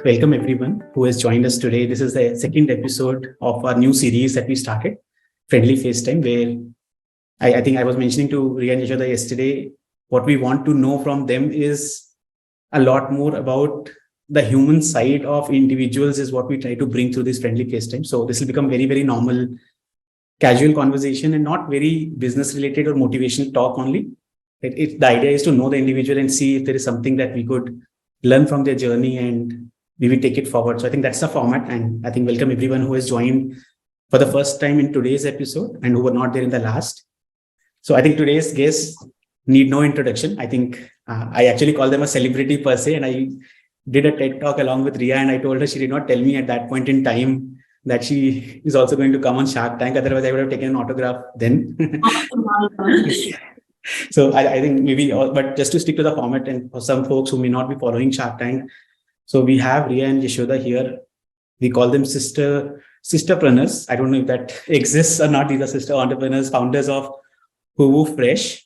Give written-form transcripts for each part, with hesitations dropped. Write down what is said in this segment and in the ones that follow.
welcome everyone who has joined us today. This is the second episode of our new series that we started, Friendly Facetime, where I think I was mentioning to Riya and Yashoda yesterday, what we want to know from them is a lot more about the human side of individuals is what we try to bring through this Friendly Facetime. So this will become very, very normal, casual conversation and not very business related or motivational talk only. The idea is to know the individual and see if there is something that we could learn from their journey and maybe take it forward. So I think that's the format. And I think welcome everyone who has joined for the first time in today's episode and who were not there in the last. So I think today's guests need no introduction. I think I actually call them a celebrity per se. And I did a TED talk along with Riya and I told her she did not tell me at that point in time that she is also going to come on Shark Tank. Otherwise, I would have taken an autograph then. So I think maybe, but just to stick to the format and for some folks who may not be following Shark Tank, so we have Riya and Yashoda here. We call them sisterpreneurs. I don't know if that exists or not. These are sister entrepreneurs, founders of Hoovufresh.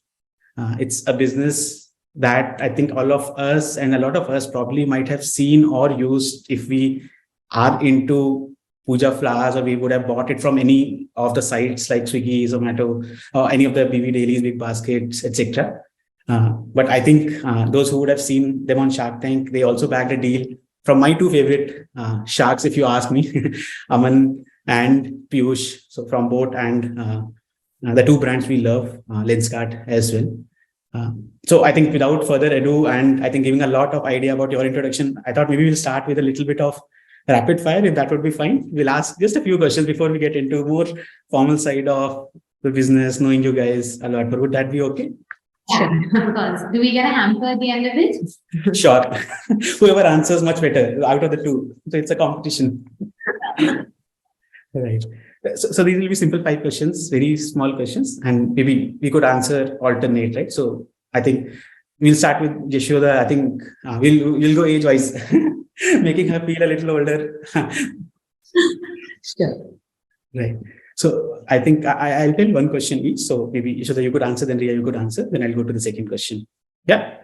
It's a business that I think all of us and a lot of us probably might have seen or used if we are into puja flowers, or we would have bought it from any of the sites like Swiggy, Zomato, or any of the BB Dailies, Big Baskets, etc. But I think those who would have seen them on Shark Tank, they also bagged a deal from my two favorite sharks, if you ask me, Aman and Piyush. So from boat and the two brands we love, Lenskart as well. So I think without further ado, and I think giving a lot of idea about your introduction, I thought maybe we'll start with a little bit of rapid fire, if that would be fine. We'll ask just a few questions before we get into more formal side of the business, knowing you guys a lot. But would that be okay? Sure, of course. Do we get a hamper at the end of it? Sure. Whoever answers much better out of the two. So it's a competition. Right. So these will be simple 5 questions, very small questions, and maybe we could answer alternate, right? So I think we'll start with Yashoda. I think we'll go age-wise, making her feel a little older. Sure. Right. So I think I'll tell one question each. So maybe Yashoda, you could answer, then Riya, you could answer. Then I'll go to the second question. Yeah.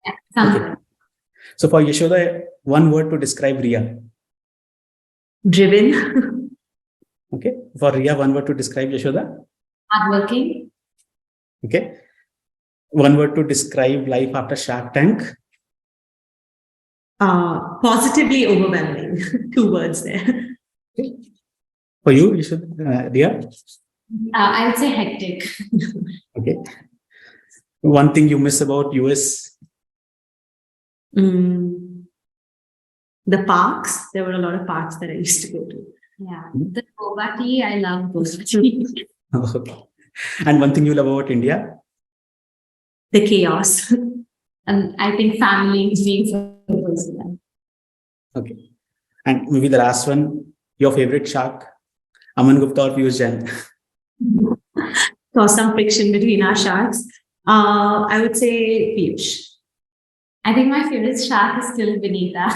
Yeah. Sounds good. So for Yashoda, one word to describe Riya. Driven. Okay. For Riya, one word to describe Yashoda. Hardworking. Okay. One word to describe life after Shark Tank. Positively overwhelming. 2 words there. Okay. For you, Yashoda, Riya? I would say hectic. Okay. One thing you miss about US? The parks. There were a lot of parks that I used to go to. Yeah. The boba tea, I love boba tea. Okay. And one thing you love about India? The chaos. And I think family being so personal. Okay. And maybe the last one, your favorite shark? Aman Gupta or Piyush Jain? Saw some friction between our sharks. I would say Piyush. I think my favorite shark is still Vinita.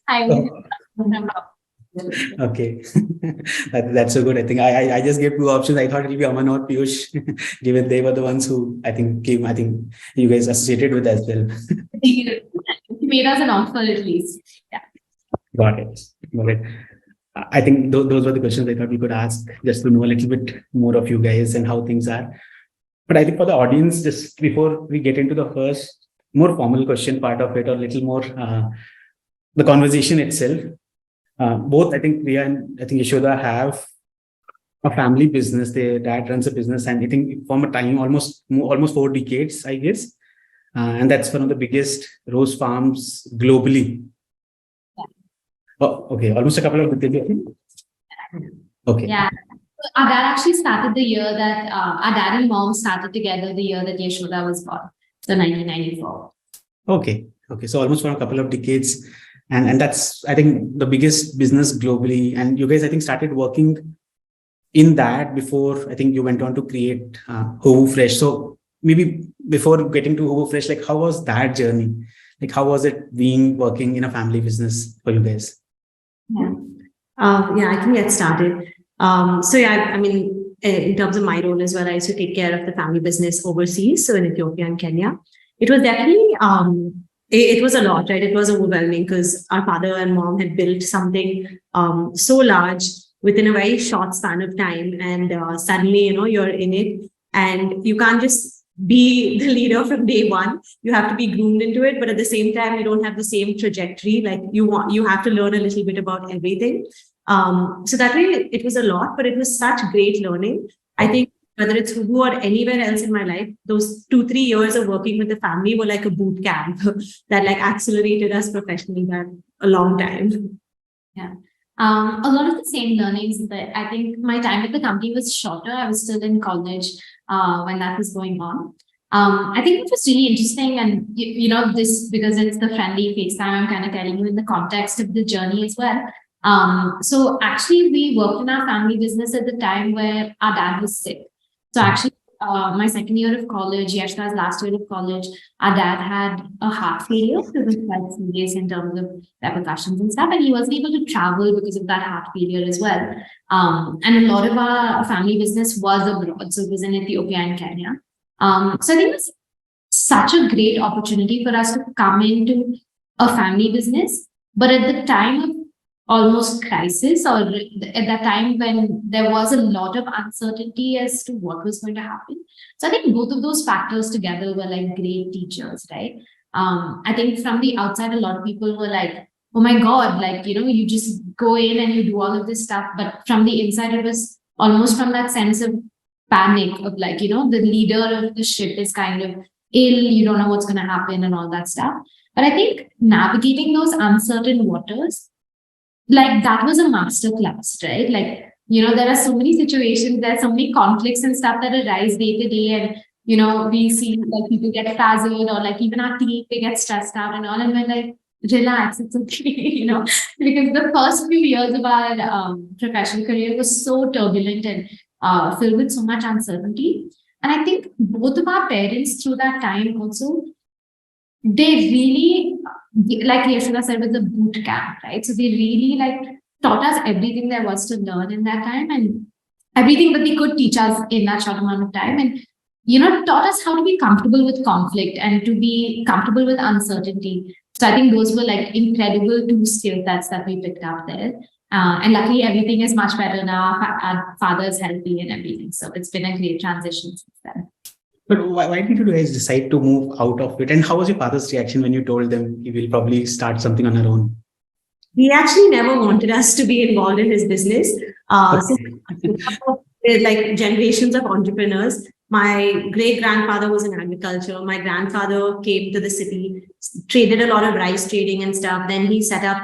I would Okay. That's so good. I think I just gave 2 options. I thought it will be Aman or Piyush, given they were the ones who I think you guys associated with as well. He made us an offer at least. Yeah. Got it. I think those were the questions I thought we could ask just to know a little bit more of you guys and how things are. But I think for the audience, just before we get into the first more formal question part of it, or a little more the conversation itself, both I think Riya and I think Yashoda have a family business. Their dad runs a business, and I think from a time almost 4 decades, I guess, and that's one of the biggest rose farms globally. Oh, okay, almost a couple of decades. Okay. Yeah. Our dad actually started the year that our dad and mom started together the year that Yashoda was born, so 1994. Okay. So almost for a couple of decades. And that's, I think, the biggest business globally. And you guys, I think, started working in that before, I think you went on to create Hoovufresh. So maybe before getting to Hoovufresh, like how was that journey? Like how was it working in a family business for you guys? Yeah, I can get started. So yeah, I mean, in terms of my role as well, I used to take care of the family business overseas. So in Ethiopia and Kenya, it was definitely it was a lot, right? It was overwhelming because our father and mom had built something so large within a very short span of time. And suddenly, you're in it and you can't just be the leader from day one. You have to be groomed into it. But at the same time, you don't have the same trajectory. Like you have to learn a little bit about everything. So that way it was a lot, but it was such great learning. I think whether it's Hoovu or anywhere else in my life, those 2-3 years of working with the family were like a boot camp that like accelerated us professionally by a long time. Yeah. A lot of the same learnings, but I think my time at the company was shorter. I was still in college when that was going on. I think it was really interesting, and this because it's the friendly FaceTime, I'm kind of telling you in the context of the journey as well. So actually, we worked in our family business at the time where our dad was sick. So actually, my second year of college, Yashka's last year of college, our dad had a heart failure. So it was quite serious in terms of repercussions and stuff. And he wasn't able to travel because of that heart failure as well. And a lot of our family business was abroad. So it was in Ethiopia and Kenya. So I think it was such a great opportunity for us to come into a family business. But at the time of almost crisis, or at that time when there was a lot of uncertainty as to what was going to happen. So I think both of those factors together were like great teachers, right? I think from the outside, a lot of people were like, oh my God, like, you just go in and you do all of this stuff. But from the inside, it was almost from that sense of panic of like, the leader of the ship is kind of ill, you don't know what's going to happen and all that stuff. But I think navigating those uncertain waters, like that was a master class, right? Like, there are so many situations, there are so many conflicts and stuff that arise day to day. And, we see like people get frazzled, or like even our team, they get stressed out and all. And we're like, relax, it's okay, because the first few years of our professional career was so turbulent and filled with so much uncertainty. And I think both of our parents through that time also, they really, like Yashoda said, with the boot camp, right? So they really like taught us everything there was to learn in that time, and everything that they could teach us in that short amount of time. And, taught us how to be comfortable with conflict and to be comfortable with uncertainty. So I think those were like incredible two skill sets that we picked up there. And luckily everything is much better now. Our father is healthy and everything. So it's been a great transition since then. But why did you guys decide to move out of it? And how was your father's reaction when you told them he will probably start something on her own? He actually never wanted us to be involved in his business. Like generations of entrepreneurs. My great grandfather was in agriculture. My grandfather came to the city, traded a lot of rice trading and stuff. Then he set up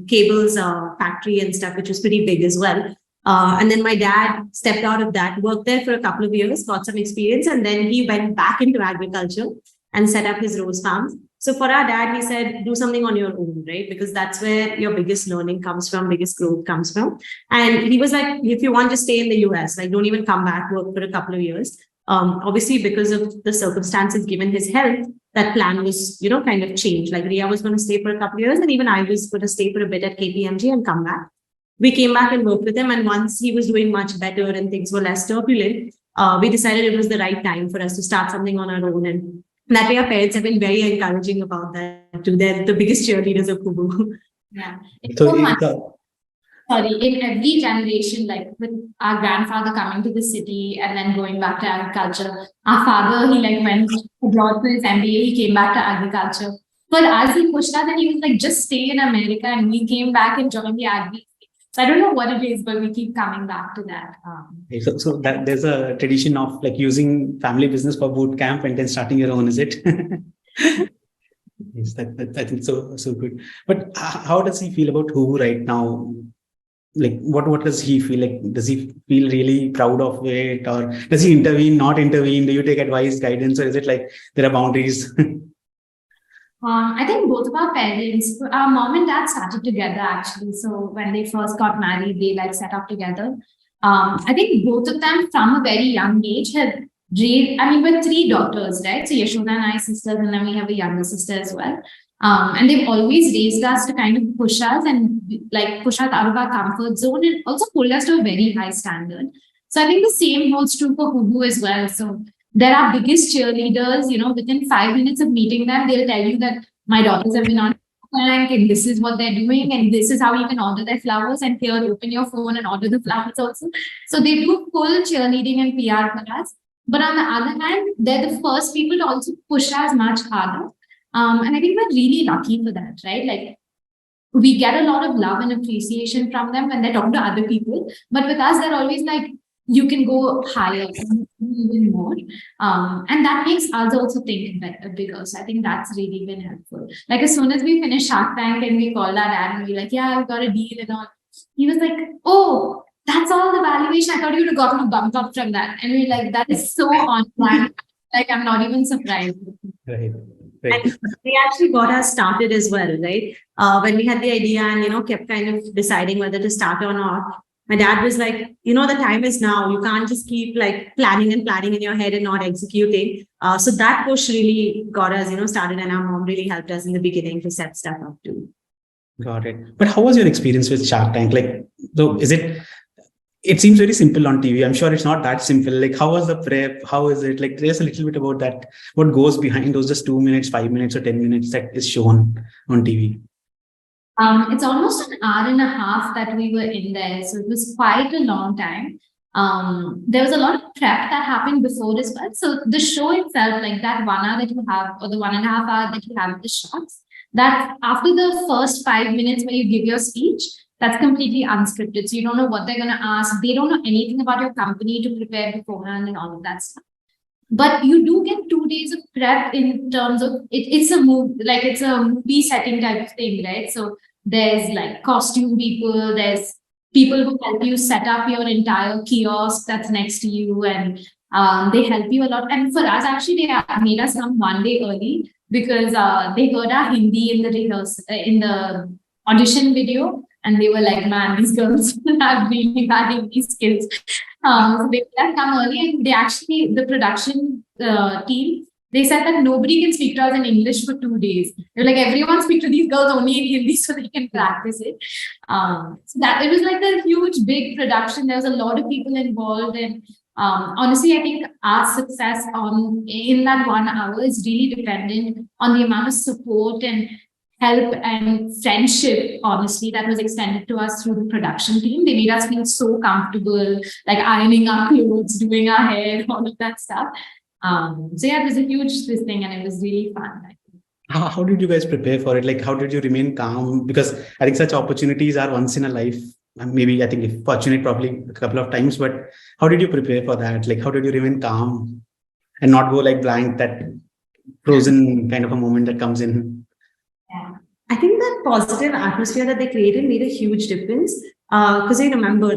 cables factory and stuff, which was pretty big as well. And then my dad stepped out of that, worked there for a couple of years, got some experience, and then he went back into agriculture and set up his rose farms. So for our dad, he said, do something on your own, right? Because that's where your biggest learning comes from, biggest growth comes from. And he was like, if you want to stay in the US, like don't even come back, work for a couple of years. Obviously, because of the circumstances given his health, that plan was, kind of changed. Like Ria was going to stay for a couple of years, and even I was going to stay for a bit at KPMG and come back. We came back and worked with him. And once he was doing much better and things were less turbulent, we decided it was the right time for us to start something on our own. And that way, our parents have been very encouraging about that too. They're the biggest cheerleaders of Hoovu. Yeah. It's so much. Sorry, in every generation, like with our grandfather coming to the city and then going back to agriculture, our father, he like went abroad for his MBA, he came back to agriculture. But as he pushed us, and he was like, just stay in America, and we came back and joined the agri. So I don't know what it is, but we keep coming back to that. So that there's a tradition of like using family business for boot camp and then starting your own, is it? Yes, that I think so good. But how does he feel about Hoovu right now? Like what does he feel like? Does he feel really proud of it, or does he intervene, not intervene? Do you take advice, guidance, or is it like there are boundaries? I think both of our parents, our mom and dad started together actually. So when they first got married, they like set up together. I think both of them from a very young age had raised, we're three daughters, right? So Yashoda and I sisters, and then we have a younger sister as well. And they've always raised us to kind of push us and like push us out of our comfort zone and also hold us to a very high standard. So I think the same holds true for Hoovu as well. So they're our biggest cheerleaders, within 5 minutes of meeting them, they'll tell you that my daughters have been on Tank, and this is what they're doing, and this is how you can order their flowers, and here open your phone and order the flowers also. So they do full cheerleading and PR for us. But on the other hand, they're the first people to also push us much harder. And I think we're really lucky for that, right? Like we get a lot of love and appreciation from them when they're talking to other people. But with us, they're always like, you can go higher, even more. And that makes us also think bigger. So I think that's really been helpful. Like as soon as we finished Shark Tank and we called our dad and we were like, yeah, we got a deal and all. He was like, oh, that's all the valuation. I thought you would have gotten a bump up from that. And we're like, that is so on plan. Like I'm not even surprised. Right. And they actually got us started as well, right? When we had the idea and, kept kind of deciding whether to start or not, my dad was like, the time is now. You can't just keep like planning and planning in your head and not executing. So that push really got us, started, and our mom really helped us in the beginning to set stuff up too. Got it. But how was your experience with Shark Tank? Like, so it seems very simple on TV. I'm sure it's not that simple. Like, how was the prep? How is it? Like, there's a little bit about that. What goes behind those just 2 minutes, 5 minutes, or 10 minutes that is shown on TV? It's almost an hour and a half that we were in there. So it was quite a long time. There was a lot of prep that happened before as well. So the show itself, like that 1 hour that you have, or the 1.5 hours that you have with the shots, that after the first 5 minutes where you give your speech, that's completely unscripted. So you don't know what they're going to ask. They don't know anything about your company to prepare beforehand and all of that stuff. But you do get 2 days of prep in terms of it's a movie setting type of thing, right? So there's like costume people, there's people who help you set up your entire kiosk that's next to you, and they help you a lot. And for us, actually, they made us come 1 day early because they heard our Hindi in the audition video, and they were like, man, these girls have really bad Hindi skills. So they had come early, and the production team, they said that nobody can speak to us in English for 2 days. They're like, everyone speak to these girls only in Hindi so they can practice it. So that it was like a huge, big production. There was a lot of people involved, and honestly, I think our success in that 1 hour is really dependent on the amount of support and help and friendship, honestly, that was extended to us through the production team. They made us feel so comfortable, like ironing our clothes, doing our hair, all of that stuff. So yeah, it was a huge thing, and it was really fun. How did you guys prepare for it? Like, how did you remain calm? Because I think such opportunities are once in a life. And maybe I think if fortunate, probably a couple of times. But how did you prepare for that? Like, how did you remain calm and not go like blank, that frozen kind of a moment that comes in? Yeah. I think that positive atmosphere that they created made a huge difference. Because I remember,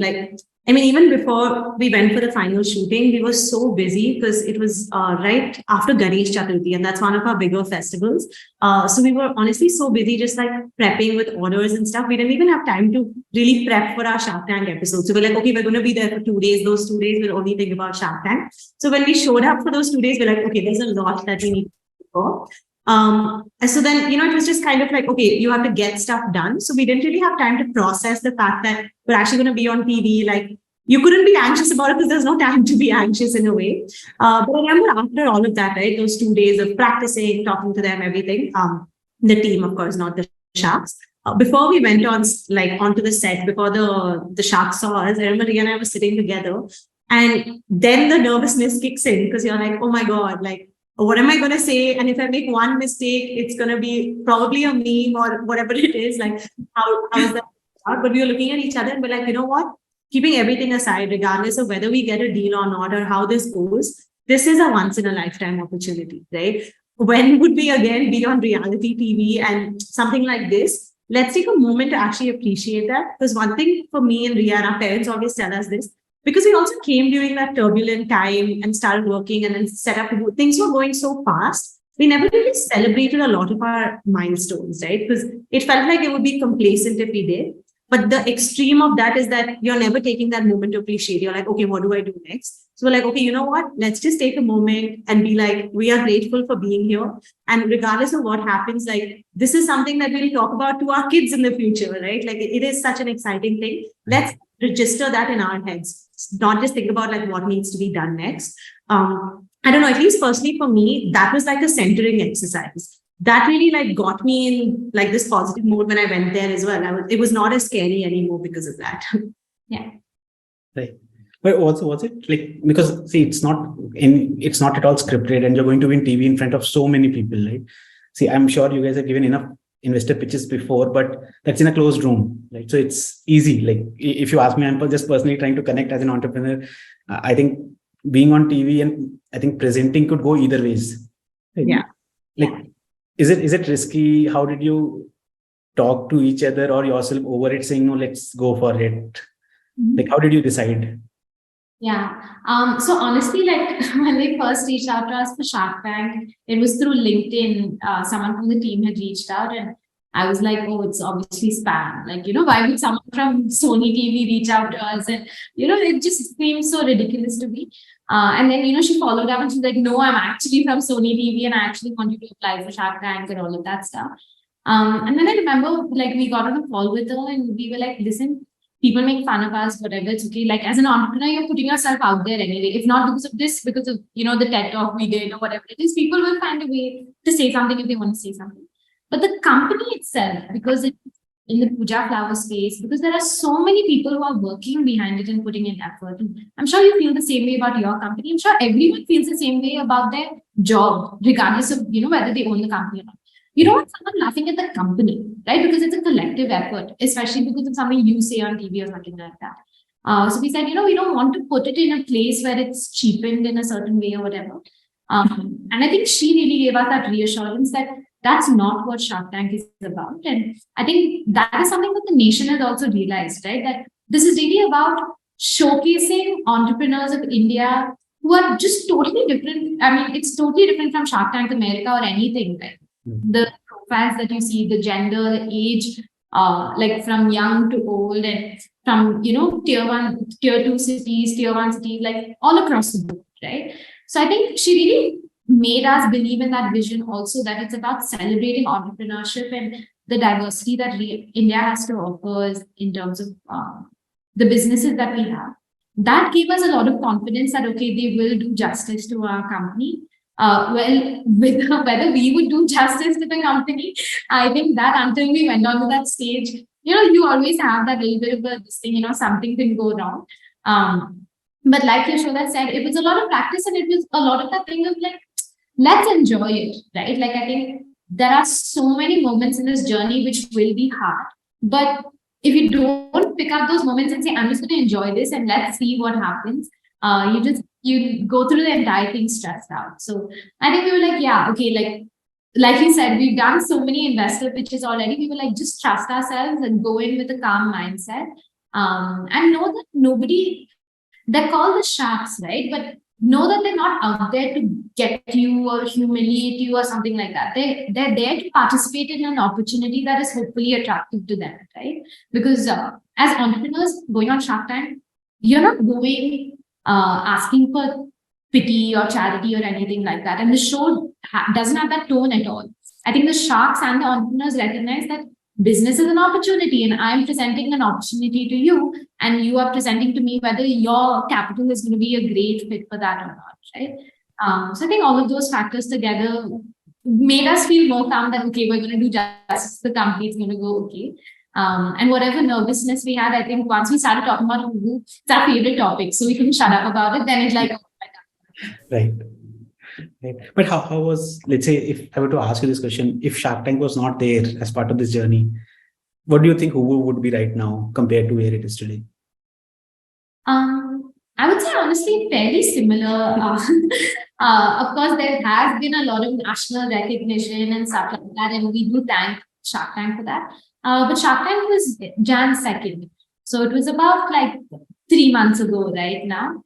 even before we went for the final shooting, we were so busy because it was right after Ganesh Chaturthi, and that's one of our bigger festivals. So we were honestly so busy just like prepping with orders and stuff. We didn't even have time to really prep for our Shark Tank episode. So we're like, okay, we're going to be there for 2 days. Those 2 days we'll only think about Shark Tank. So when we showed up for those 2 days, we're like, okay, there's a lot that we need to do for. So then, it was just kind of like, okay, you have to get stuff done. So we didn't really have time to process the fact that we're actually going to be on TV. Like, you couldn't be anxious about it because there's no time to be anxious in a way. But I remember after all of that, right, those 2 days of practicing, talking to them, everything, the team, of course, not the sharks. Before we went onto the set, before the sharks saw us, I remember Riya and I were sitting together, and then the nervousness kicks in because you're like, oh my God, like, what am I going to say? And if I make one mistake, it's going to be probably a meme or whatever it is. Like, how is that? But we were looking at each other and we're like, you know what? Keeping everything aside, regardless of whether we get a deal or not or how this goes, this is a once in a lifetime opportunity, right? When would we again be on reality TV and something like this? Let's take a moment to actually appreciate that. Because one thing for me and Riya, our parents always tell us this, because we also came during that turbulent time and started working and then set up, things were going so fast. We never really celebrated a lot of our milestones, right? Because it felt like it would be complacent if we did. But the extreme of that is that you're never taking that moment to appreciate. You're like, okay, what do I do next? So we're like, okay, you know what? Let's just take a moment and be like, we are grateful for being here. And regardless of what happens, like, this is something that we'll talk about to our kids in the future, right? Like, it is such an exciting thing. Let's register that in our heads. Not just think about like what needs to be done next. I don't know, at least personally for me, that was like a centering exercise. that really like got me in like this positive mode when I went there as well. It was not as scary anymore because of that. Yeah. Right. But also, was it like, because see, it's not at all scripted, and you're going to be in TV in front of so many people, right? See, I'm sure you guys have given enough investor pitches before, but that's in a closed room, right? So it's easy. Like if you ask me, I'm just personally trying to connect as an entrepreneur. I think being on TV and I think presenting could go either ways. Right? Yeah. Like, is it risky? How did you talk to each other or yourself over it, saying no, let's go for it? Like, how did you decide? Yeah. So honestly, like when they first reached out to us for Shark Tank, it was through LinkedIn. Someone from the team had reached out, and I was like, oh, it's obviously spam. Like, why would someone from Sony TV reach out to us? And, it just seems so ridiculous to me. And then, she followed up and she's like, no, I'm actually from Sony TV and I actually want you to apply for Shark Tank and all of that stuff. And then I remember, like, we got on a call with her and we were like, listen, people make fun of us, whatever, it's okay. Like, as an entrepreneur, you're putting yourself out there anyway. If not because of this, because of, the TED Talk we did or whatever it is, people will find a way to say something if they want to say something. But the company itself, because it's in the puja flower space, because there are so many people who are working behind it and putting in effort. And I'm sure you feel the same way about your company. I'm sure everyone feels the same way about their job, regardless of, whether they own the company or not. You don't want someone laughing at the company, right? Because it's a collective effort, especially because of something you say on TV or something like that. So we said, we don't want to put it in a place where it's cheapened in a certain way or whatever. And I think she really gave us that reassurance that that's not what Shark Tank is about. And I think that is something that the nation has also realized, right? That this is really about showcasing entrepreneurs of India who are just totally different. I mean, it's totally different from Shark Tank America or anything, right? The profiles that you see, the gender, the age, like from young to old, and from tier 1, tier 2 cities, tier 1 cities, like all across the board, right? So I think she really made us believe in that vision also, that it's about celebrating entrepreneurship and the diversity that India has to offer in terms of the businesses that we have. That gave us a lot of confidence that, okay, they will do justice to our company. Well, with whether we would do justice to the company, I think that until we went on to that stage, you always have that little bit of this thing, something can go wrong. But like Yashoda said, it was a lot of practice and it was a lot of that thing of like, let's enjoy it, right? Like, I think there are so many moments in this journey which will be hard. But if you don't pick up those moments and say, I'm just going to enjoy this and let's see what happens, you go through the entire thing stressed out. So I think we were like, yeah, okay, like you said, we've done so many investor pitches already. We were like, just trust ourselves and go in with a calm mindset. And know that they're called the sharks, right? But know that they're not out there to get you or humiliate you or something like that. They're there to participate in an opportunity that is hopefully attractive to them, right? Because as entrepreneurs going on Shark Tank, you're not going asking for pity or charity or anything like that. And the show doesn't have that tone at all. I think the sharks and the entrepreneurs recognize that business is an opportunity and I'm presenting an opportunity to you and you are presenting to me whether your capital is going to be a great fit for that or not, right? So I think all of those factors together made us feel more calm that, okay, we're going to do justice. The company is going to go okay. And whatever nervousness we had, I think once we started talking about Hoovu, it's our favorite topic. So we couldn't shut up about it. Then it's like, oh my God. Right. But how was, let's say, if I were to ask you this question, if Shark Tank was not there as part of this journey, what do you think Hoovu would be right now compared to where it is today? I would say honestly fairly similar. Of course, there has been a lot of national recognition and stuff like that, and we do thank Shark Tank for that. But Shark Tank was Jan 2nd, so it was about like 3 months ago, right now.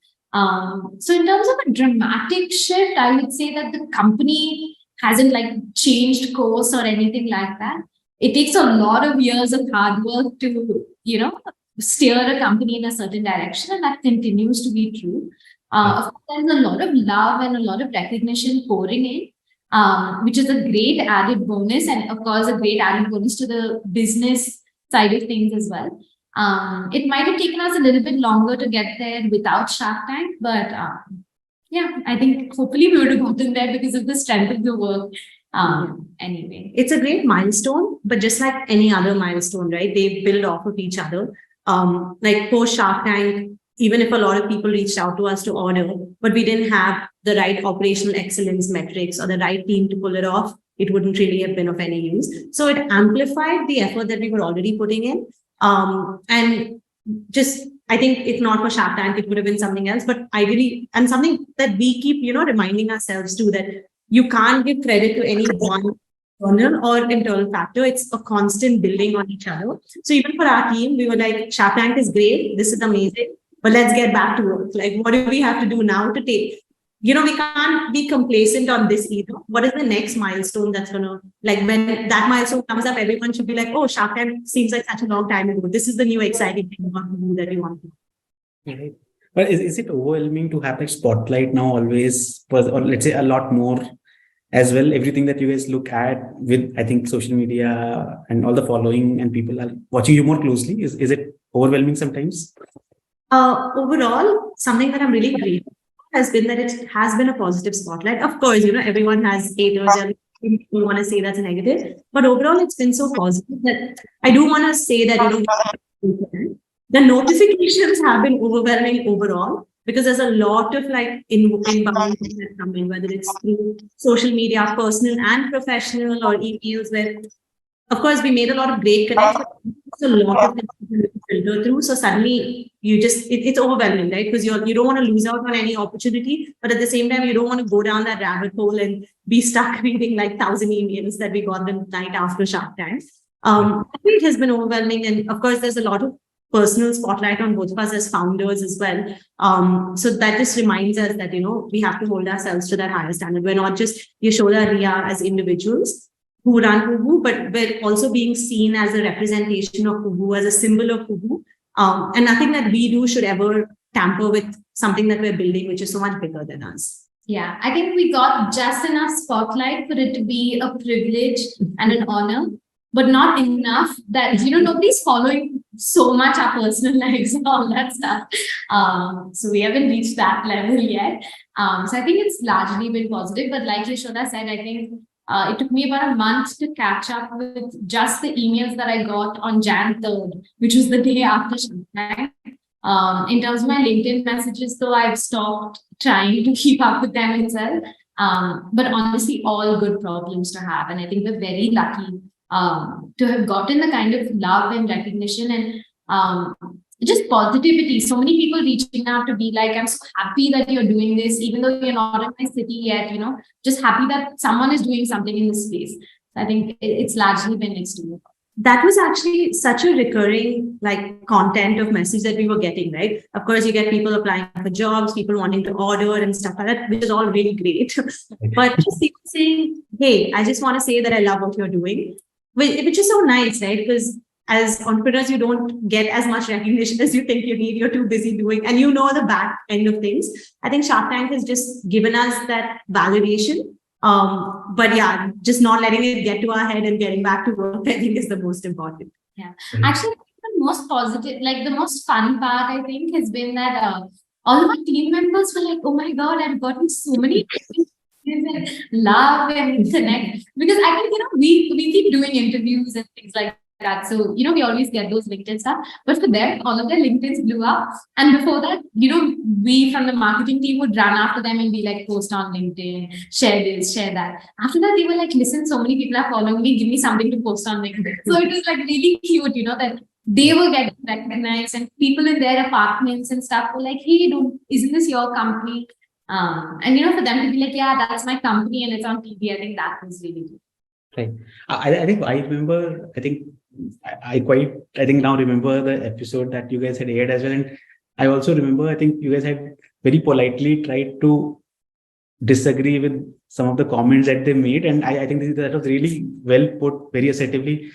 So in terms of a dramatic shift, I would say that the company hasn't like changed course or anything like that. It takes a lot of years of hard work to, steer a company in a certain direction, and that continues to be true. Of course, there's a lot of love and a lot of recognition pouring in, which is a great added bonus, and of course, a great added bonus to the business side of things as well. It might have taken us a little bit longer to get there without Shark Tank, but yeah, I think hopefully we would have gotten there because of the strength of the work Anyway. It's a great milestone, but just like any other milestone, right? They build off of each other. Like post Shark Tank, even if a lot of people reached out to us to order, but we didn't have the right operational excellence metrics or the right team to pull it off, it wouldn't really have been of any use. So it amplified the effort that we were already putting in. And just, I think if not for Shark Tank, it would have been something else. But ideally, and something that we keep, reminding ourselves too, that you can't give credit to any one external or internal factor. It's a constant building on each other. So even for our team, we were like, Shark Tank is great. This is amazing. But let's get back to work. Like, what do we have to do now to take? We can't be complacent on this either. What is the next milestone that's going to, like, when that milestone comes up, everyone should be like, oh, Shark Tank seems like such a long time ago. This is the new exciting thing about Hoovu that we want to do. Right. But is it overwhelming to have that spotlight now always, or let's say a lot more as well? Everything that you guys look at with, I think, social media and all the following and people are watching you more closely. Is it overwhelming sometimes? Overall, something that I'm really grateful for has been that it has been a positive spotlight. Of course, everyone has haters and people want to say that's negative, but overall, it's been so positive that I do want to say that, the notifications have been overwhelming overall because there's a lot of like inbound that come in, whether it's through social media, personal and professional, or emails where, of course, we made a lot of great connects, but it's a lot of things to filter through. So suddenly it's overwhelming, right? Because you don't want to lose out on any opportunity, but at the same time, you don't want to go down that rabbit hole and be stuck reading like 1,000 emails that we got the night after Shark Tank. I think it has been overwhelming. And of course, there's a lot of personal spotlight on both of us as founders as well. So that just reminds us that, we have to hold ourselves to that higher standard. We're not just Yashoda, Riya as individuals who run Hoovu, but we're also being seen as a representation of Hoovu, as a symbol of Hoovu. And nothing that we do should ever tamper with something that we're building, which is so much bigger than us. Yeah, I think we got just enough spotlight for it to be a privilege and an honor, but not enough that, nobody's following so much our personal lives and all that stuff. So we haven't reached that level yet. So I think it's largely been positive, but like Yashoda said, I think it took me about a month to catch up with just the emails that I got on Jan 3rd, which was the day after Shark Tank. In terms of my LinkedIn messages, though, I've stopped trying to keep up with them itself. But honestly, all good problems to have. And I think we're very lucky to have gotten the kind of love and recognition and just positivity. So many people reaching out to be like, I'm so happy that you're doing this, even though you're not in my city yet, just happy that someone is doing something in this space. So I think it's largely been next to you. That was actually such a recurring content of message that we were getting, right? Of course, you get people applying for jobs, people wanting to order and stuff like that, which is all really great. But just people saying, hey, I just want to say that I love what you're doing, which is so nice, right? Because as entrepreneurs, you don't get as much recognition as you think you need. You're too busy doing, and the back end of things. I think Shark Tank has just given us that validation. But yeah, just not letting it get to our head and getting back to work, I think is the most important. Yeah. Actually, the most positive, the most fun part, I think, has been that all of our team members were like, oh my God, I've gotten so many and love and connect. Because I think, we keep doing interviews and things like that. So, we always get those LinkedIn stuff. But for them, all of their LinkedIns blew up. And before that, we from the marketing team would run after them and be like, post on LinkedIn, share this, share that. After that, they were like, listen, so many people are following me, give me something to post on LinkedIn. So it was really cute, that they were getting recognized and people in their apartments and stuff were like, hey, isn't this your company? And for them to be like, yeah, that's my company and it's on TV. I think that was really good. Right. I think I remember, I think now remember the episode that you guys had aired as well. And I also remember, I think you guys had very politely tried to disagree with some of the comments that they made. And I think that was really well put, very assertively.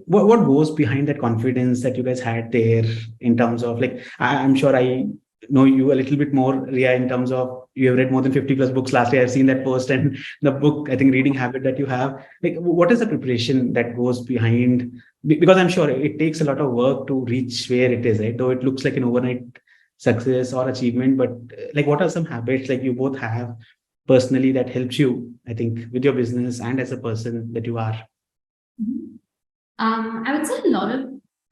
What goes behind that confidence that you guys had there in terms of I'm sure I know you a little bit more, Riya, in terms of you have read more than 50 plus books last year. I've seen that post and the book, I think, reading habit that you have. What is the preparation that goes behind? Because I'm sure it takes a lot of work to reach where it is, right? Though it looks like an overnight success or achievement, but what are some habits you both have personally that helps you, I think, with your business and as a person that you are? I would say a lot of,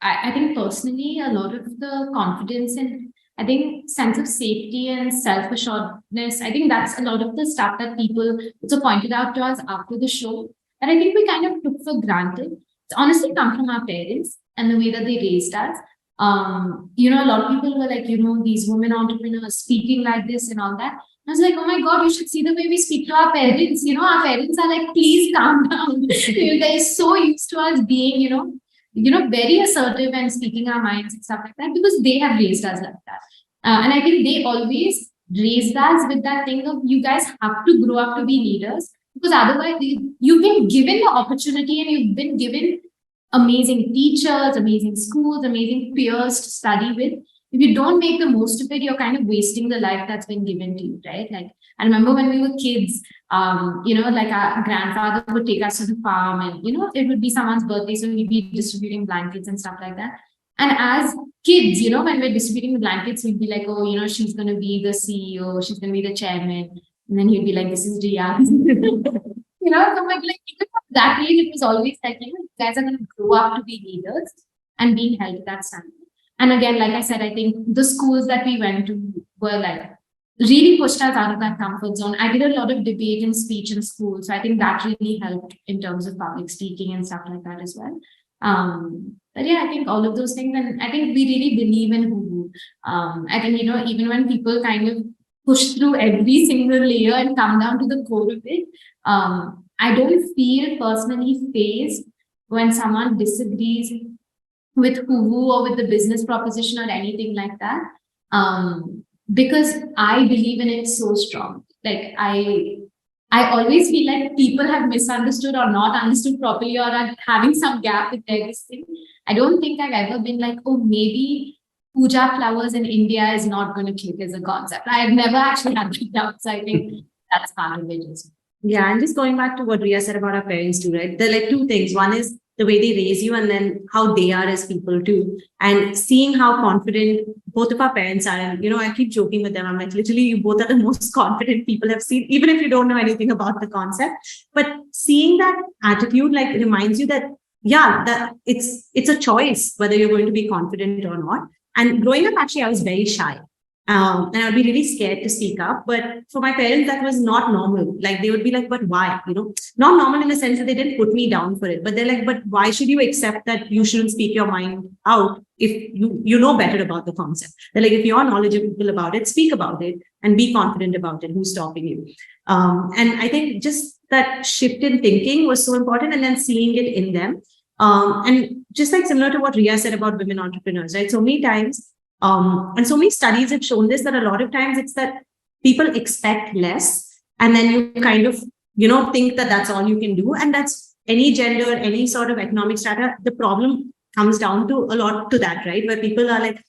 I think personally, a lot of the confidence and I think sense of safety and self-assuredness, I think that's a lot of the stuff that people also pointed out to us after the show. And I think we kind of took for granted. It's honestly come from our parents and the way that they raised us. A lot of people were like, these women entrepreneurs speaking like this and all that. I was like, oh my God, you should see the way we speak to our parents. Our parents are like, please calm down. They're so used to us being, very assertive and speaking our minds and stuff like that because they have raised us like that. And I think they always raised us with that thing of you guys have to grow up to be leaders because otherwise you've been given the opportunity and you've been given amazing teachers, amazing schools, amazing peers to study with. If you don't make the most of it, you're kind of wasting the life that's been given to you, right? Like, I remember when we were kids, like our grandfather would take us to the farm and, it would be someone's birthday. So we'd be distributing blankets and stuff like that. And as kids, when we're distributing the blankets, we'd be like, oh, she's going to be the CEO, she's going to be the chairman. And then he'd be like, this is Riya. So like even from that age, it was always like, you guys are going to grow up to be leaders and being held to that standard. And again, like I said, I think the schools that we went to were like really pushed us out of that comfort zone. I did a lot of debate and speech in school. So I think that really helped in terms of public speaking and stuff like that as well. But yeah, I think all of those things. And I think we really believe in Hoovu. I think, even when people kind of push through every single layer and come down to the core of it, I don't feel personally fazed when someone disagrees with Hoovu or with the business proposition or anything like that. Because I believe in it so strong. Like I always feel like people have misunderstood or not understood properly or are having some gap with their thing. I don't think I've ever been like, oh, maybe puja flowers in India is not going to click as a concept. I've never actually had that doubt. So I think that's part of it. Yeah, and just going back to what Riya said about our parents too, right? There are like two things. One is the way they raise you and then how they are as people too. And seeing how confident both of our parents are. And, I keep joking with them. I'm like, literally, you both are the most confident people I've seen, even if you don't know anything about the concept. But seeing that attitude, like, reminds you that, yeah, that it's a choice whether you're going to be confident or not. And growing up, actually, I was very shy. And I'd be really scared to speak up. But for my parents, that was not normal. Like, they would be like, but why? Not normal in the sense that they didn't put me down for it. But they're like, but why should you accept that you shouldn't speak your mind out if you know better about the concept? They're like, if you're knowledgeable about it, speak about it and be confident about it. Who's stopping you? And I think just that shift in thinking was so important, and then seeing it in them. And just like similar to what Riya said about women entrepreneurs, right? So many times, and so many studies have shown this, that a lot of times it's that people expect less, and then you kind of, think that that's all you can do. And that's any gender, any sort of economic strata. The problem comes down to a lot to that, right? Where people are like,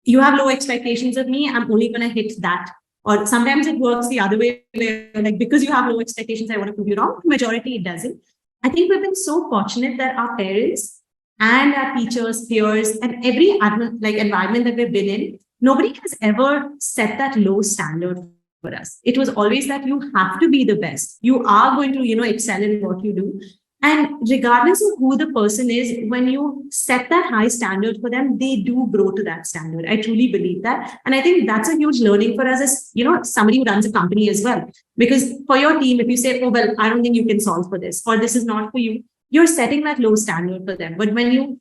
you have low expectations of me, I'm only going to hit that. Or sometimes it works the other way, where like, because you have low expectations, I want to prove you wrong. Majority, it doesn't. I think we've been so fortunate that our parents and our teachers, peers, and every environment that we've been in, nobody has ever set that low standard for us. It was always that you have to be the best. You are going to, excel in what you do. And regardless of who the person is, when you set that high standard for them, they do grow to that standard. I truly believe that. And I think that's a huge learning for us as, somebody who runs a company as well. Because for your team, if you say, oh, well, I don't think you can solve for this, or this is not for you, you're setting that low standard for them. But when you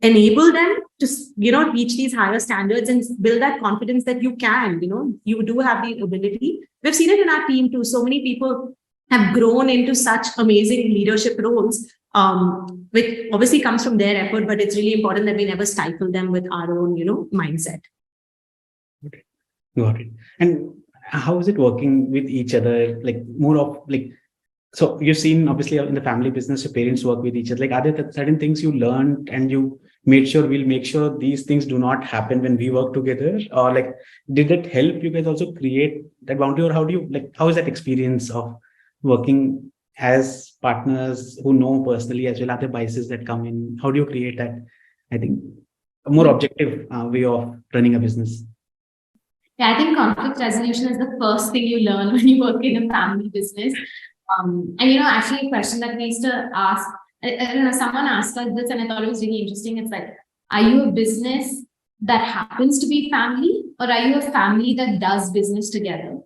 enable them to, reach these higher standards and build that confidence that you can, you do have the ability. We've seen it in our team too. So many people have grown into such amazing leadership roles, which obviously comes from their effort, but it's really important that we never stifle them with our own, mindset. Okay. Got it. And how is it working with each other? Like more of like, so you've seen obviously in the family business, your parents work with each other. Like, are there certain things you learned and you made sure we'll make sure these things do not happen when we work together? Or like, did it help you guys also create that boundary? Or how do you how is that experience of working as partners who know personally as well other biases that come in? How do you create that, I think, a more objective way of running a business? Yeah, I think conflict resolution is the first thing you learn when you work in a family business. And actually, a question that we used to ask, I don't know, someone asked us this, and I thought it was really interesting. It's like, are you a business that happens to be family, or are you a family that does business together?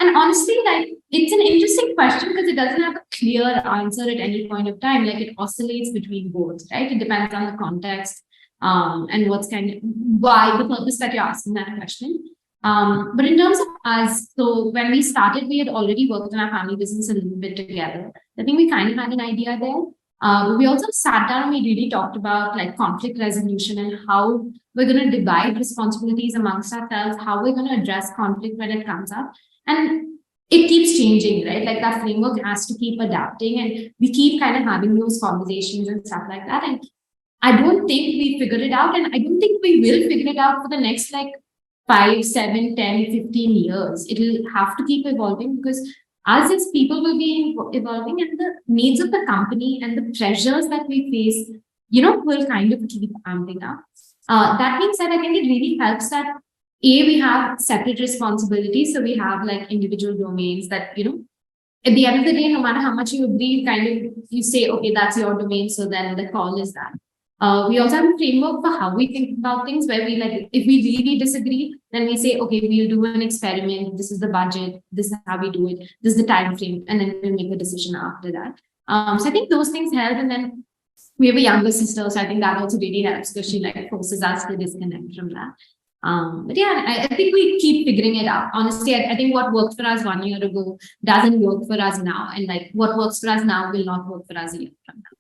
And honestly, like, it's an interesting question because it doesn't have a clear answer at any point of time. Like, it oscillates between both, right? It depends on the context, and what's why the purpose that you're asking that question. But in terms of us, so when we started, we had already worked in our family business a little bit together. I think we kind of had an idea there. We also sat down and we really talked about like conflict resolution and how we're going to divide responsibilities amongst ourselves, how we're going to address conflict when it comes up. And it keeps changing, right? Like that framework has to keep adapting, and we keep kind of having those conversations and stuff like that. And I don't think we figured it out, and I don't think we will figure it out for the next like 5, 7, 10, 15 years. It'll have to keep evolving because us as people will be evolving, and the needs of the company and the pressures that we face, will kind of keep amping up. That being said, I think it really helps that we have separate responsibilities. So we have like individual domains that, at the end of the day, no matter how much you agree, you say, okay, that's your domain. So then the call is that. We also have a framework for how we think about things where we like, if we really disagree, then we say, okay, we'll do an experiment. This is the budget. This is how we do it. This is the time frame. And then we'll make a decision after that. So I think those things help. And then we have a younger sister. So I think that also really helps because she like forces us to disconnect from that. But yeah, I think we keep figuring it out. Honestly, I think what worked for us 1 year ago doesn't work for us now. And like what works for us now will not work for us a year from now.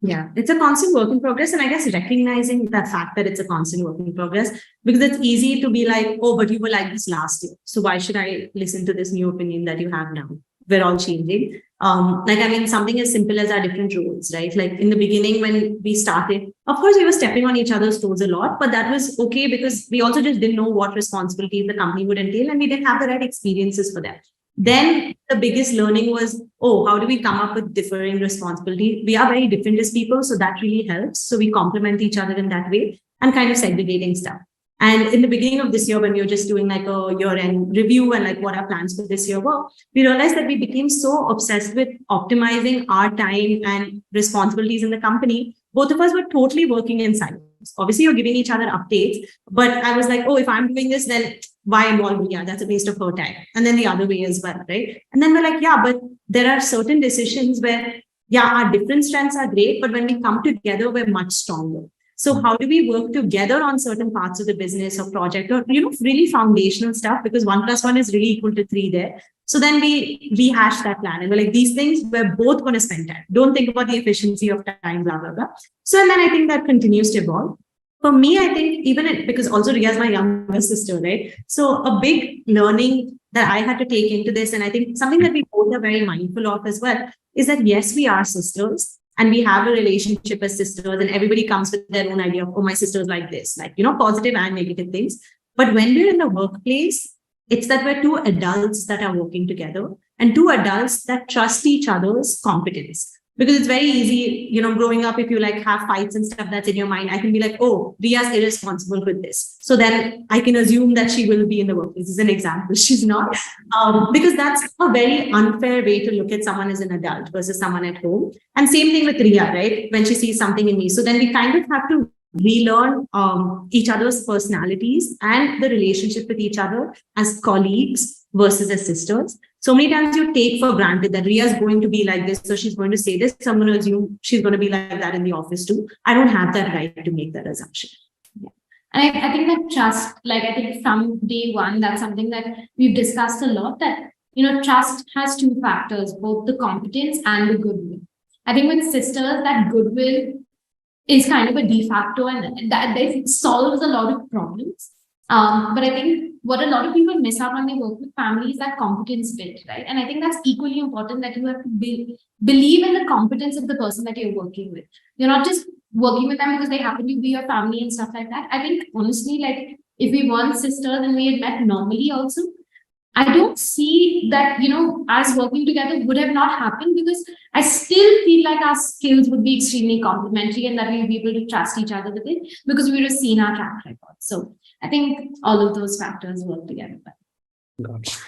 Yeah, it's a constant work in progress. And I guess recognizing the fact that it's a constant work in progress, because it's easy to be like, oh, but you were like this last year. So why should I listen to this new opinion that you have now? We're all changing. Something as simple as our different roles, right? Like in the beginning, when we started, of course, we were stepping on each other's toes a lot, but that was okay because we also just didn't know what responsibilities the company would entail, and we didn't have the right experiences for that. Then the biggest learning was, oh, how do we come up with differing responsibilities? We are very different as people, so that really helps. So we complement each other in that way and kind of segregating stuff. And in the beginning of this year, when we were just doing like a year-end review and like what our plans for this year were, we realized that we became so obsessed with optimizing our time and responsibilities in the company. Both of us were totally working in silos. Obviously, you're giving each other updates, but I was like, oh, if I'm doing this, then why involve me? Yeah, that's a waste of her time. And then the other way as well, right? And then we're like, yeah, but there are certain decisions where, yeah, our different strengths are great, but when we come together, we're much stronger. So how do we work together on certain parts of the business or project or, really foundational stuff, because 1 + 1 is really equal to 3 there. So then we rehash that plan and we're like, these things, we're both going to spend time. Don't think about the efficiency of time, blah, blah, blah. So, and then I think that continues to evolve. For me, I think because also Ria is my younger sister, right? So a big learning that I had to take into this, and I think something that we both are very mindful of as well, is that yes, we are sisters and we have a relationship as sisters, and everybody comes with their own idea of, oh, my sister's like this, like, positive and negative things. But when we're in the workplace, it's that we're 2 adults that are working together and 2 adults that trust each other's competence. Because it's very easy, growing up, if you like have fights and stuff that's in your mind, I can be like, oh, Ria's irresponsible with this. So then I can assume that she will be in the workplace. This is an example. She's not. Because that's a very unfair way to look at someone as an adult versus someone at home. And same thing with Ria, right? When she sees something in me. So then we kind of have to relearn each other's personalities and the relationship with each other as colleagues versus as sisters. So many times you take for granted that Ria is going to be like this, so she's going to say this. So I'm going to assume she's going to be like that in the office too. I don't have that right to make that assumption. Yeah. And I think that trust, like I think from day one, that's something that we've discussed a lot, that, trust has 2 factors, both the competence and the goodwill. I think with sisters, that goodwill is kind of a de facto, and that solves a lot of problems. But I think what a lot of people miss out when they work with family is that competence bit, right? And I think that's equally important, that you have to believe in the competence of the person that you're working with. You're not just working with them because they happen to be your family and stuff like that. I think honestly, like if we weren't sisters and we had met normally also, I don't see that, us working together would have not happened, because I still feel like our skills would be extremely complementary and that we'll be able to trust each other with it because we would have seen our track record. So I think all of those factors work together. Got it.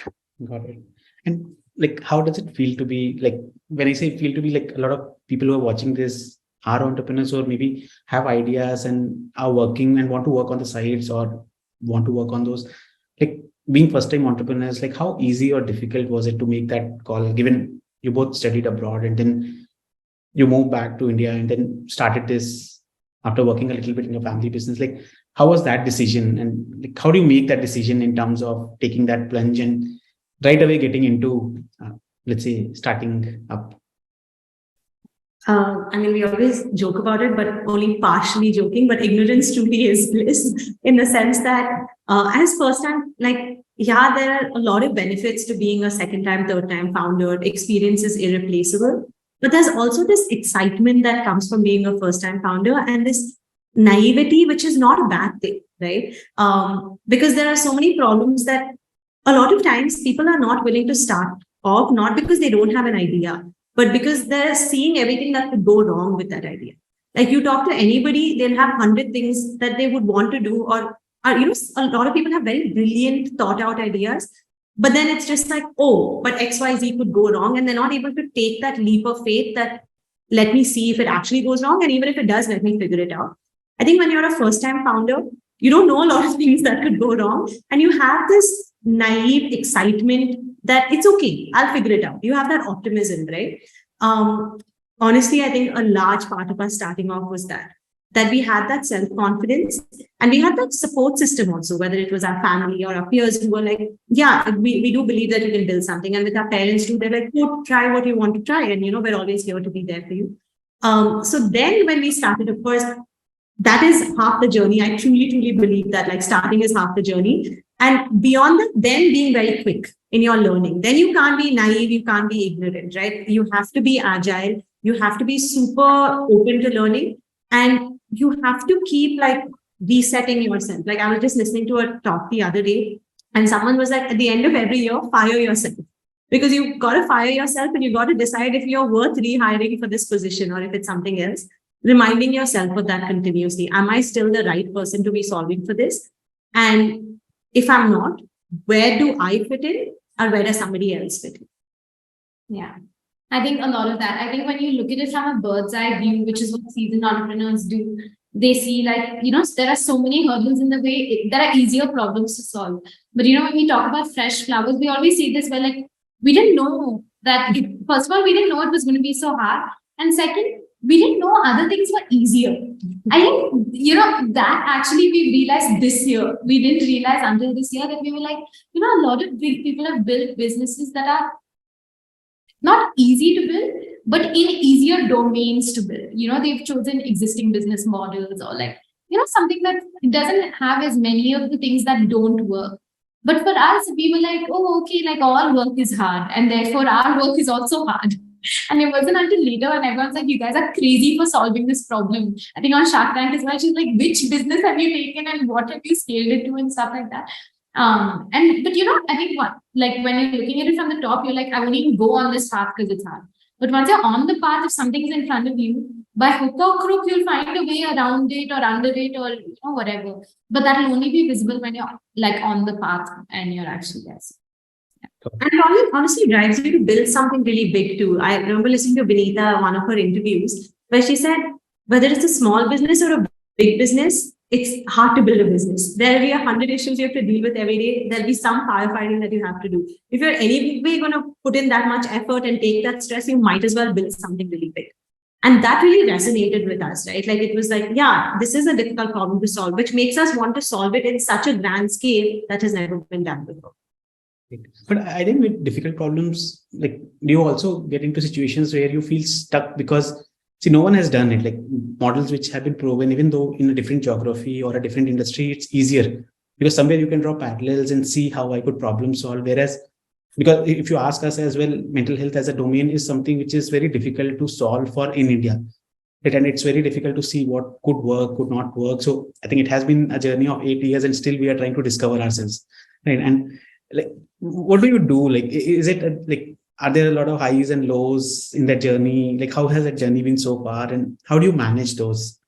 Got it. And like, how does it feel to be like, when I say feel to be, like a lot of people who are watching this are entrepreneurs or maybe have ideas and are working and want to work on the sides or want to work on those, like being first time entrepreneurs, like how easy or difficult was it to make that call, given you both studied abroad and then you moved back to India and then started this after working a little bit in your family business? Like, how was that decision? And like, how do you make that decision in terms of taking that plunge and right away getting into, let's say, starting up? I mean, we always joke about it, but only partially joking. But ignorance truly is bliss in the sense that, as first time, like, yeah, there are a lot of benefits to being a second time, third time founder. Experience is irreplaceable. But there's also this excitement that comes from being a first time founder and this naivety, which is not a bad thing, right? Because there are so many problems that a lot of times people are not willing to start off, not because they don't have an idea, but because they're seeing everything that could go wrong with that idea. Like you talk to anybody, they'll have 100 things that they would want to do, or a lot of people have very brilliant, thought out ideas, but then it's just like, oh, but XYZ could go wrong, and they're not able to take that leap of faith that let me see if it actually goes wrong, and even if it does, let me figure it out. I think when you're a first time founder, you don't know a lot of things that could go wrong, and you have this naive excitement that it's okay, I'll figure it out. You have that optimism, right? Honestly, I think a large part of us starting off was that we had that self-confidence and we had that support system also, whether it was our family or our peers who were like, yeah, we do believe that you can build something. And with our parents too, they're like, go try what you want to try. And, we're always here to be there for you. So then when we started, of course, that is half the journey. I truly, truly believe that like starting is half the journey. And beyond that, then being very quick in your learning. Then you can't be naive, you can't be ignorant, right? You have to be agile. You have to be super open to learning. And you have to keep like resetting yourself. Like I was just listening to a talk the other day, and someone was like, at the end of every year, fire yourself. Because you've got to fire yourself and you've got to decide if you're worth rehiring for this position or if it's something else. Reminding yourself of that continuously. Am I still the right person to be solving for this? And if I'm not, where do I fit in or where does somebody else fit in? Yeah. I think a lot of that. I think when you look at it from a bird's eye view, which is what seasoned entrepreneurs do, they see like, there are so many hurdles in the way. There are easier problems to solve. But, when we talk about fresh flowers, we always see this where like, we didn't know that, first of all, we didn't know it was going to be so hard. And second, we didn't know other things were easier. I think, that actually we realized this year. We didn't realize until this year that we were like, a lot of big people have built businesses that are not easy to build, but in easier domains to build. They've chosen existing business models or like, something that doesn't have as many of the things that don't work. But for us, we were like, oh, okay, like all work is hard. And therefore our work is also hard. And it wasn't until later when everyone's like, you guys are crazy for solving this problem. I think on Shark Tank as well, she's like, which business have you taken and what have you scaled it to and stuff like that. But I think like when you're looking at it from the top, you're like, I won't even go on this path because it's hard. But once you're on the path, if something is in front of you, by hook or crook, you'll find a way around it or under it or whatever. But that will only be visible when you're like on the path and you're actually there. And it honestly drives you to build something really big too. I remember listening to Vinita, one of her interviews, where she said, whether it's a small business or a big business, it's hard to build a business. There will be 100 issues you have to deal with every day. There'll be some firefighting that you have to do. If you're anyway going to put in that much effort and take that stress, you might as well build something really big. And that really resonated with us, right? Like it was like, yeah, this is a difficult problem to solve, which makes us want to solve it in such a grand scale that has never been done before. But I think with difficult problems, like, do you also get into situations where you feel stuck because, see, no one has done it, like models which have been proven, even though in a different geography or a different industry, it's easier because somewhere you can draw parallels and see how I could problem solve. Whereas, because if you ask us as well, mental health as a domain is something which is very difficult to solve for in India. Right? And it's very difficult to see what could work, could not work. So I think it has been a journey of 8 years and still we are trying to discover ourselves. Right. And like, what do you do? Like, is it like, are there a lot of highs and lows in that journey? Like, how has that journey been so far and how do you manage those?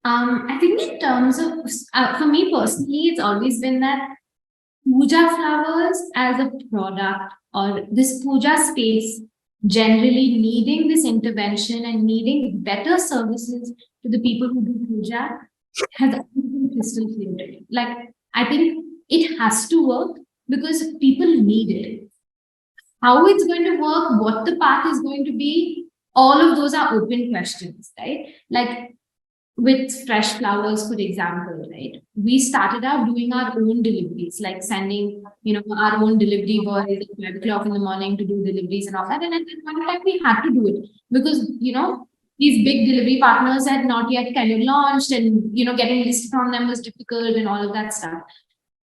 I think in terms of, for me personally, it's always been that puja flowers as a product or this puja space generally needing this intervention and needing better services to the people who do puja has always been crystal clear to me. Like, I think it has to work because people need it. How it's going to work, what the path is going to be, all of those are open questions, right? Like with fresh flowers, for example, right? We started out doing our own deliveries, like sending, our own delivery boys at 5 o'clock in the morning to do deliveries and all that. And at that point of time, we had to do it because, these big delivery partners had not yet kind of launched and, getting listed on them was difficult and all of that stuff.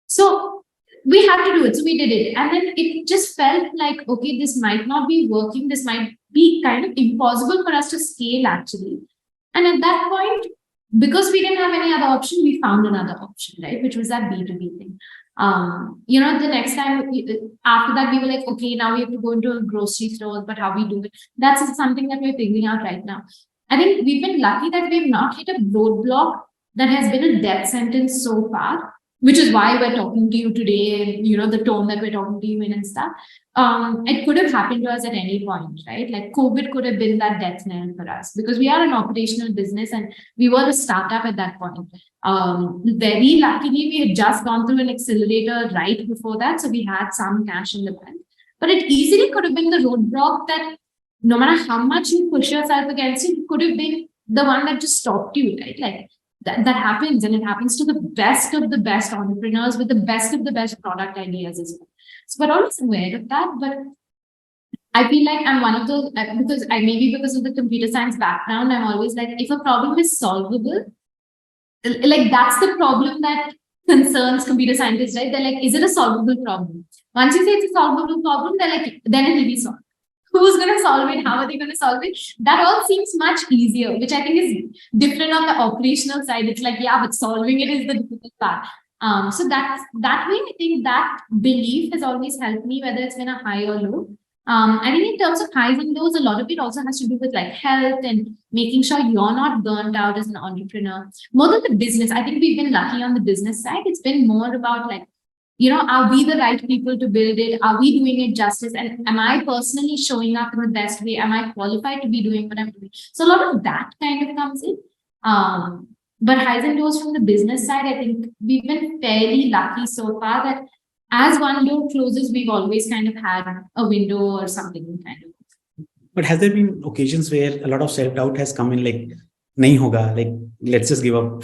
So we had to do it. So we did it. And then it just felt like, okay, this might not be working. This might be kind of impossible for us to scale actually. And at that point, because we didn't have any other option, we found another option, right? Which was that B2B thing. The next time after that, we were like, okay, now we have to go into a grocery store, but how we do it? That's something that we're figuring out right now. I think we've been lucky that we've not hit a roadblock that has been a death sentence so far, which is why we're talking to you today and, the tone that we're talking to you in and stuff. It could have happened to us at any point, right? Like COVID could have been that death knell for us because we are an operational business and we were a startup at that point. Very luckily, we had just gone through an accelerator right before that. So we had some cash in the bank, but it easily could have been the roadblock that no matter how much you push yourself against it, could have been the one that just stopped you, right? Like that happens, and it happens to the best of the best entrepreneurs with the best of the best product ideas as well. So we're always aware of that, but I feel like I'm one of those, because of the computer science background, I'm always like, if a problem is solvable, like that's the problem that concerns computer scientists, right? They're like, is it a solvable problem? Once you say it's a solvable problem, they're like, then it will be solved. Who's going to solve it? How are they going to solve it? That all seems much easier, which I think is different on the operational side. It's like, yeah, but solving it is the difficult part. So that way, I think that belief has always helped me, whether it's been a high or low. I think in terms of highs and lows, a lot of it also has to do with like health and making sure you're not burnt out as an entrepreneur. More than the business, I think we've been lucky on the business side. It's been more about like, are we the right people to build it? Are we doing it justice? And am I personally showing up in the best way? Am I qualified to be doing what I'm doing? So a lot of that kind of comes in. But highs and lows from the business side, I think we've been fairly lucky so far that as one door closes, we've always kind of had a window or something kind of. But has there been occasions where a lot of self-doubt has come in, like, nahi hoga, like, let's just give up?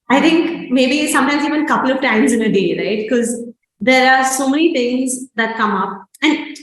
I think maybe sometimes even a couple of times in a day, right? Because there are so many things that come up and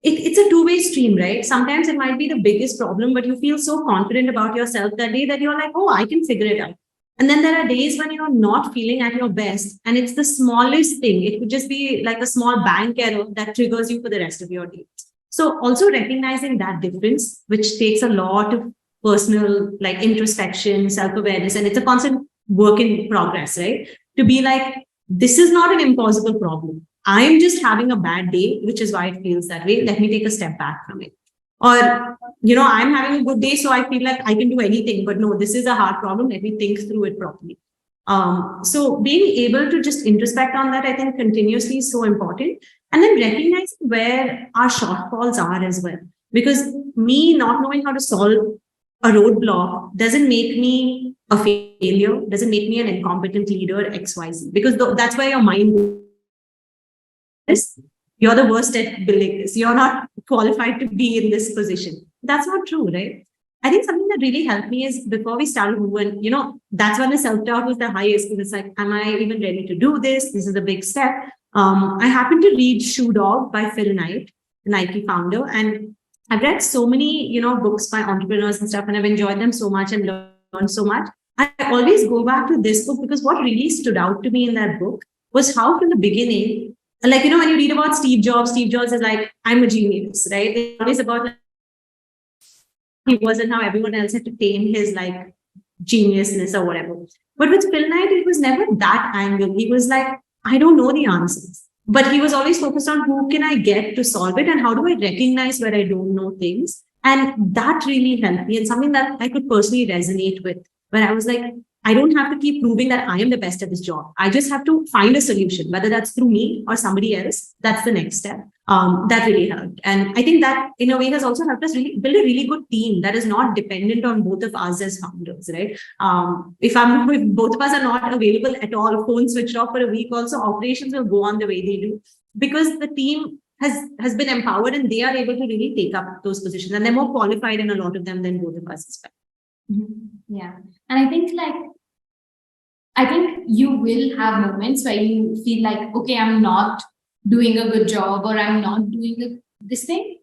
it's a two-way stream, right? Sometimes it might be the biggest problem, but you feel so confident about yourself that day that you're like, oh, I can figure it out. And then there are days when you're not feeling at your best and it's the smallest thing. It could just be like a small bank error that triggers you for the rest of your day. So also recognizing that difference, which takes a lot of personal like introspection, self-awareness, and it's a constant work in progress, right? To be like, this is not an impossible problem. I'm just having a bad day, which is why it feels that way. Let me take a step back from it. Or, I'm having a good day, so I feel like I can do anything, but no, this is a hard problem. Let me think through it properly. So being able to just introspect on that, I think continuously is so important. And then recognizing where our shortfalls are as well. Because me not knowing how to solve a roadblock doesn't make me a failure, doesn't make me an incompetent leader, XYZ, because that's where your mind is. You're the worst at building this. You're not qualified to be in this position. That's not true, right? I think something that really helped me is before we started Hoovu, and that's when the self-doubt was the highest. Because it's like, am I even ready to do this? This is a big step. I happened to read Shoe Dog by Phil Knight, the Nike founder, and I've read so many, books by entrepreneurs and stuff, and I've enjoyed them so much and learned so much. I always go back to this book because what really stood out to me in that book was how from the beginning, like, when you read about Steve Jobs is like, I'm a genius, right? It's always about like, he wasn't how everyone else had to tame his like geniusness or whatever. But with Phil Knight, it was never that angle. He was like, I don't know the answers. But he was always focused on who can I get to solve it and how do I recognize where I don't know things. And that really helped me and something that I could personally resonate with. where I was like, I don't have to keep proving that I am the best at this job. I just have to find a solution, whether that's through me or somebody else. That's the next step. That really helped. And I think that in a way has also helped us really build a really good team that is not dependent on both of us as founders, right? If both of us are not available at all, phone switched off for a week, also operations will go on the way they do, because the team has been empowered and they are able to really take up those positions, and they're more qualified in a lot of them than both of us as well. Yeah. And I think you will have moments where you feel like, okay, I'm not doing a good job, or I'm not doing this thing.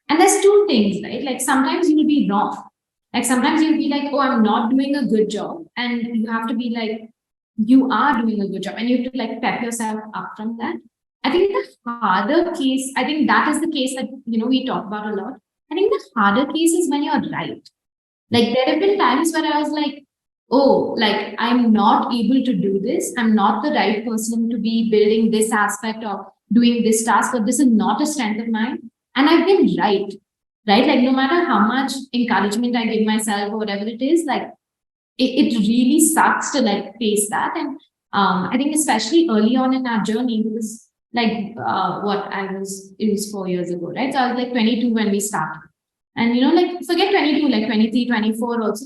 And there's two things, right? Like sometimes you will be wrong. Like sometimes you'll be like, oh, I'm not doing a good job. And you have to be like, you are doing a good job. And you have to like pep yourself up from that. I think the harder case, I think that is the case that, we talk about a lot. I think the harder case is when you're right. Like there have been times where I was like, oh, like I'm not able to do this. I'm not the right person to be building this aspect of doing this task, or this is not a strength of mine. And I've been right? Like no matter how much encouragement I give myself or whatever it is, like it really sucks to like face that. And I think especially early on in our journey, because like it was 4 years ago, right? So I was like 22 when we started. And like forget 22, like 23, 24 also.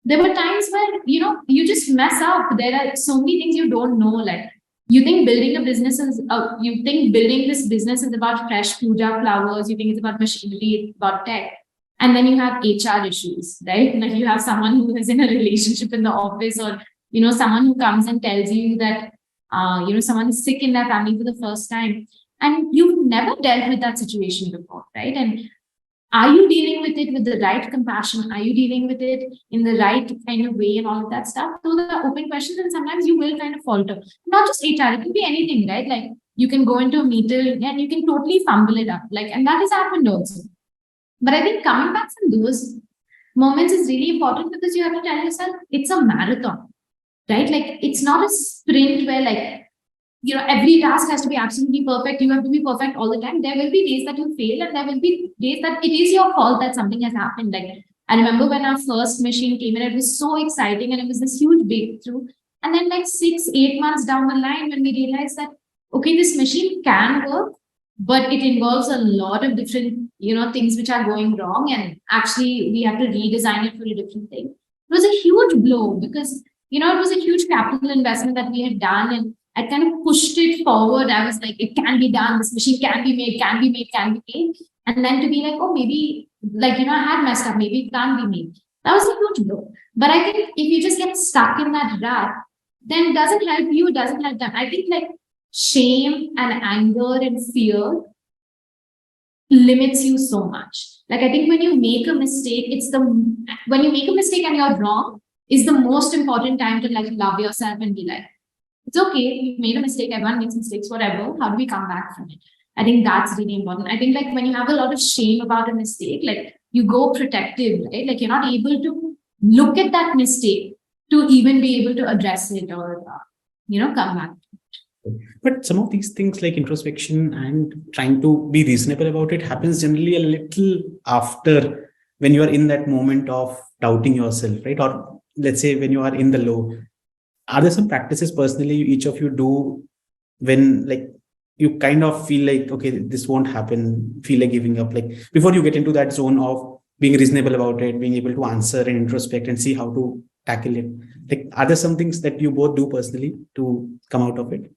There were times where, you just mess up. There are so many things you don't know. Like you think building a business is, building this business is about fresh puja flowers. You think it's about machinery, it's about tech. And then you have HR issues, right? Like you have someone who is in a relationship in the office, or, someone who comes and tells you that, someone is sick in their family for the first time. And you've never dealt with that situation before, right? And are you dealing with it with the right compassion? Are you dealing with it in the right kind of way and all of that stuff? Those are open questions, and sometimes you will kind of falter. Not just HR, it could be anything, right? Like you can go into a meeting and you can totally fumble it up. Like, and that has happened also. But I think coming back from those moments is really important, because you have to tell yourself it's a marathon, right? Like it's not a sprint where like, every task has to be absolutely perfect. You have to be perfect all the time. There will be days that you fail, and there will be days that it is your fault that something has happened. Like I remember when our first machine came in, it was so exciting and it was this huge breakthrough. And then like 6-8 months down the line, when we realized that, okay, this machine can work, but it involves a lot of different, things which are going wrong. And actually we have to redesign it for a different thing. It was a huge blow, because, it was a huge capital investment that we had done, and I kind of pushed it forward. I was like, it can be done. This machine can be made, can be made, can be made. And then to be like, oh, maybe like, I had messed up. Maybe it can't be made. That was a huge blow. But I think if you just get stuck in that rut, then it doesn't help you, it doesn't help them. I think like shame and anger and fear limits you so much. Like I think when you make a mistake, when you make a mistake and you're wrong is the most important time to like love yourself and be like, it's okay, you've made a mistake, everyone makes mistakes, whatever. How do we come back from it? I think that's really important. I think like when you have a lot of shame about a mistake, like you go protective, right? Like you're not able to look at that mistake to even be able to address it or, come back. But some of these things like introspection and trying to be reasonable about it happens generally a little after, when you are in that moment of doubting yourself, right? Or let's say when you are in the low. Are there some practices personally each of you do when like you kind of feel like, okay, this won't happen, feel like giving up, like before you get into that zone of being reasonable about it, being able to answer and introspect and see how to tackle it? Like, are there some things that you both do personally to come out of it?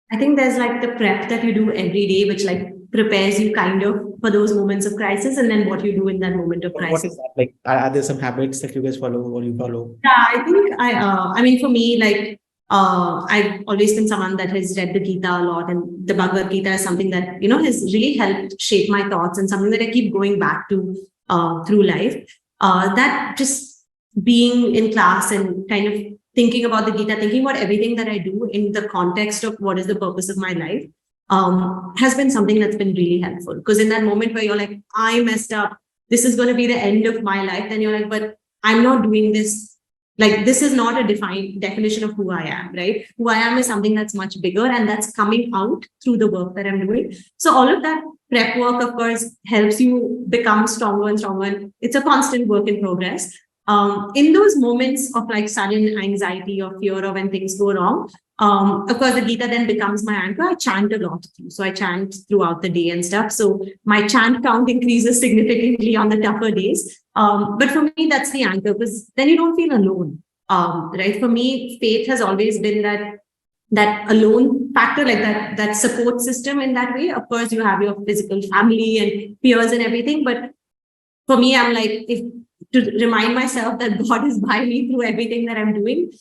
I think there's like the prep that you do every day, which like prepares you kind of for those moments of crisis, and then what you do in that moment of crisis. What is that? Like, are there some habits that you guys follow or you follow? Yeah, I think I mean, for me, like, I've always been someone that has read the Gita a lot, and the Bhagavad Gita is something that, has really helped shape my thoughts and something that I keep going back to through life. That just being in class and kind of thinking about the Gita, thinking about everything that I do in the context of what is the purpose of my life, has been something that's been really helpful. Because in that moment where you're like, I messed up, this is going to be the end of my life, then you're like, but I'm not doing this. Like, this is not a defined definition of who I am, right? Who I am is something that's much bigger, and that's coming out through the work that I'm doing. So all of that prep work, of course, helps you become stronger and stronger. And it's a constant work in progress. In those moments of like sudden anxiety or fear or when things go wrong, of course, the Gita then becomes my anchor. I chant a lot too. So I chant throughout the day and stuff. So my chant count increases significantly on the tougher days. But for me, that's the anchor because then you don't feel alone. Right. For me, faith has always been that alone factor, like that support system in that way. Of course, you have your physical family and peers and everything. But for me, I'm like, if to remind myself that God is by me through everything that I'm doing,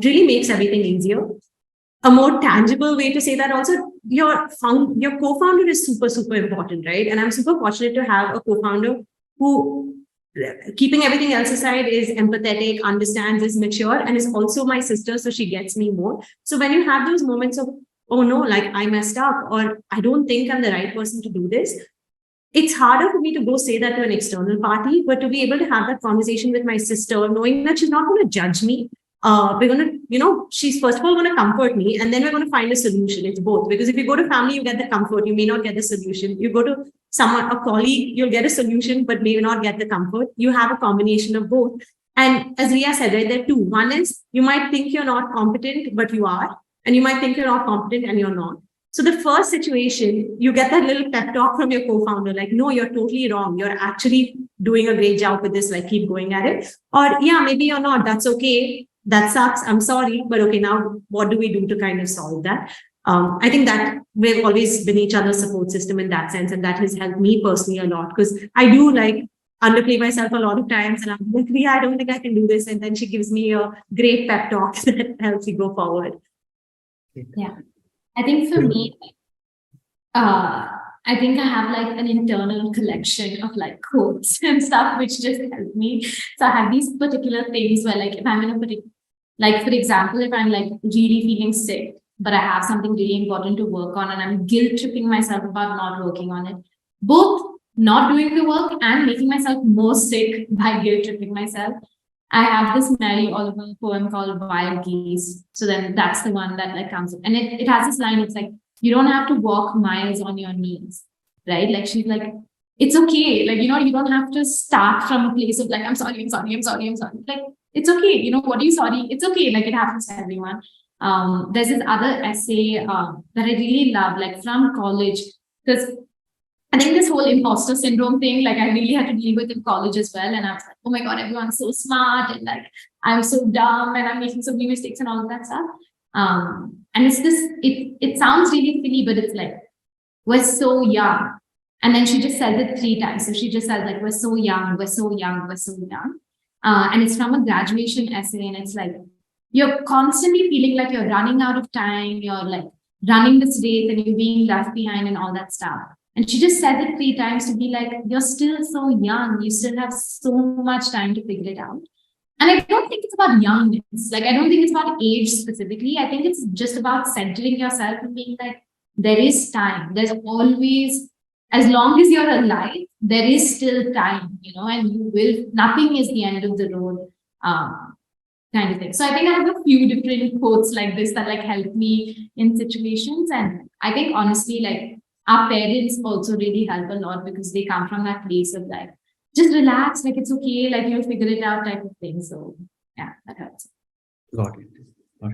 really makes everything easier. A more tangible way to say that also, your co-founder is super, super important, right? And I'm super fortunate to have a co-founder who, keeping everything else aside, is empathetic, understands, is mature, and is also my sister, so she gets me more. So when you have those moments of, oh no, like I messed up, or I don't think I'm the right person to do this, it's harder for me to go say that to an external party, but to be able to have that conversation with my sister, knowing that she's not going to judge me. We're going to, she's first of all going to comfort me, and then we're going to find a solution. It's both. Because if you go to family, you get the comfort, you may not get the solution. You go to someone, a colleague, you'll get a solution, but may not get the comfort. You have a combination of both. And as Ria said, right, there are two. One is you might think you're not competent, but you are. And you might think you're not competent and you're not. So the first situation, you get that little pep talk from your co-founder, like, no, you're totally wrong. You're actually doing a great job with this, like, keep going at it. Or, yeah, maybe you're not. That's okay. That sucks. I'm sorry. But okay, now what do we do to kind of solve that? I think that we've always been each other's support system in that sense. And that has helped me personally a lot, because I do like underplay myself a lot of times. And I'm like, yeah, I don't think I can do this. And then she gives me a great pep talk that helps me go forward. Yeah. I think for me, I think I have like an internal collection of like quotes and stuff which just help me. So I have these particular things where, like, if I'm in a particular, like, for example, if I'm like really feeling sick, but I have something really important to work on and I'm guilt tripping myself about not working on it, both not doing the work and making myself more sick by guilt tripping myself. I have this Mary Oliver poem called Wild Geese. So then that's the one that like comes up. And it has this line, it's like, you don't have to walk miles on your knees, right? Like, she's like, it's okay. Like, you don't have to start from a place of like, I'm sorry. Like, it's okay. What are you sorry? It's okay. Like, it happens to everyone. There's this other essay that I really love, like from college, because I think this whole imposter syndrome thing, like, I really had to deal with in college as well. And I was like, oh my God, everyone's so smart. And like, I'm so dumb and I'm making so many mistakes and all of that stuff. And it's this, it sounds really silly, but it's like, we're so young. And then she just said it 3 times. So she just said, like, we're so young, we're so young, we're so young. And it's from a graduation essay. And it's like, you're constantly feeling like you're running out of time. You're like running this race and you're being left behind and all that stuff. And she just said it 3 times to be like, you're still so young. You still have so much time to figure it out. And I don't think it's about youngness. Like, I don't think it's about age specifically. I think it's just about centering yourself and being like, there is time. There's always, as long as you're alive, there is still time, and you will, nothing is the end of the road, kind of thing. So I think I have a few different quotes like this that like help me in situations. And I think honestly, like, our parents also really help a lot because they come from that place of like, just relax, like, it's okay, like, you'll figure it out type of thing. So yeah, that helps. Got it. I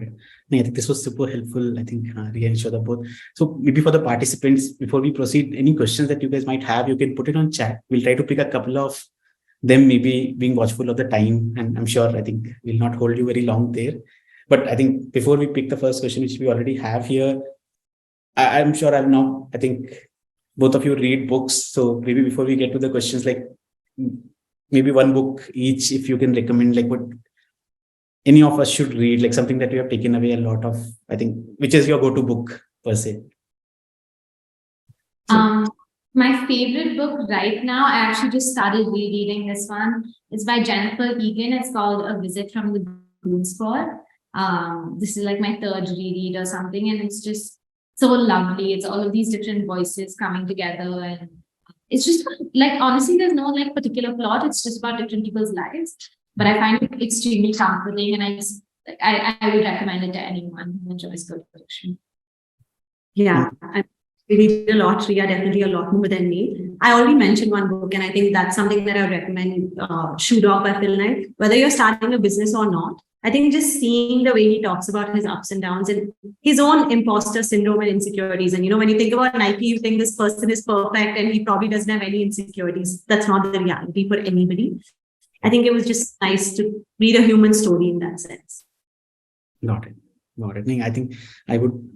think this was super helpful. I think Ria and Shweta both. So maybe for the participants, before we proceed, any questions that you guys might have, you can put it on chat. We'll try to pick a couple of them, maybe being watchful of the time. And I'm sure, I think we'll not hold you very long there. But I think before we pick the first question, which we already have here, I'm sure I think both of you read books. So maybe before we get to the questions, like maybe one book each, if you can recommend, like what any of us should read, like something that we have taken away a lot of, I think, which is your go-to book per se. My favorite book right now, I actually just started rereading this one. It's by Jennifer Egan. It's called A Visit from the Goonspur. This is like my 3rd reread or something. And it's just so lovely. It's all of these different voices coming together. And it's just like, honestly, there's no like particular plot. It's just about different people's lives. But I find it extremely comforting. And I would recommend it to anyone who enjoys good fiction. Yeah. We read a lot, Ria, definitely a lot more than me. I already mentioned one book, and I think that's something that I would recommend, Shoe Dog by Phil Knight. Whether you're starting a business or not, I think just seeing the way he talks about his ups and downs and his own imposter syndrome and insecurities. And, when you think about Nike, you think this person is perfect and he probably doesn't have any insecurities. That's not the reality for anybody. I think it was just nice to read a human story in that sense. Got it. I think I would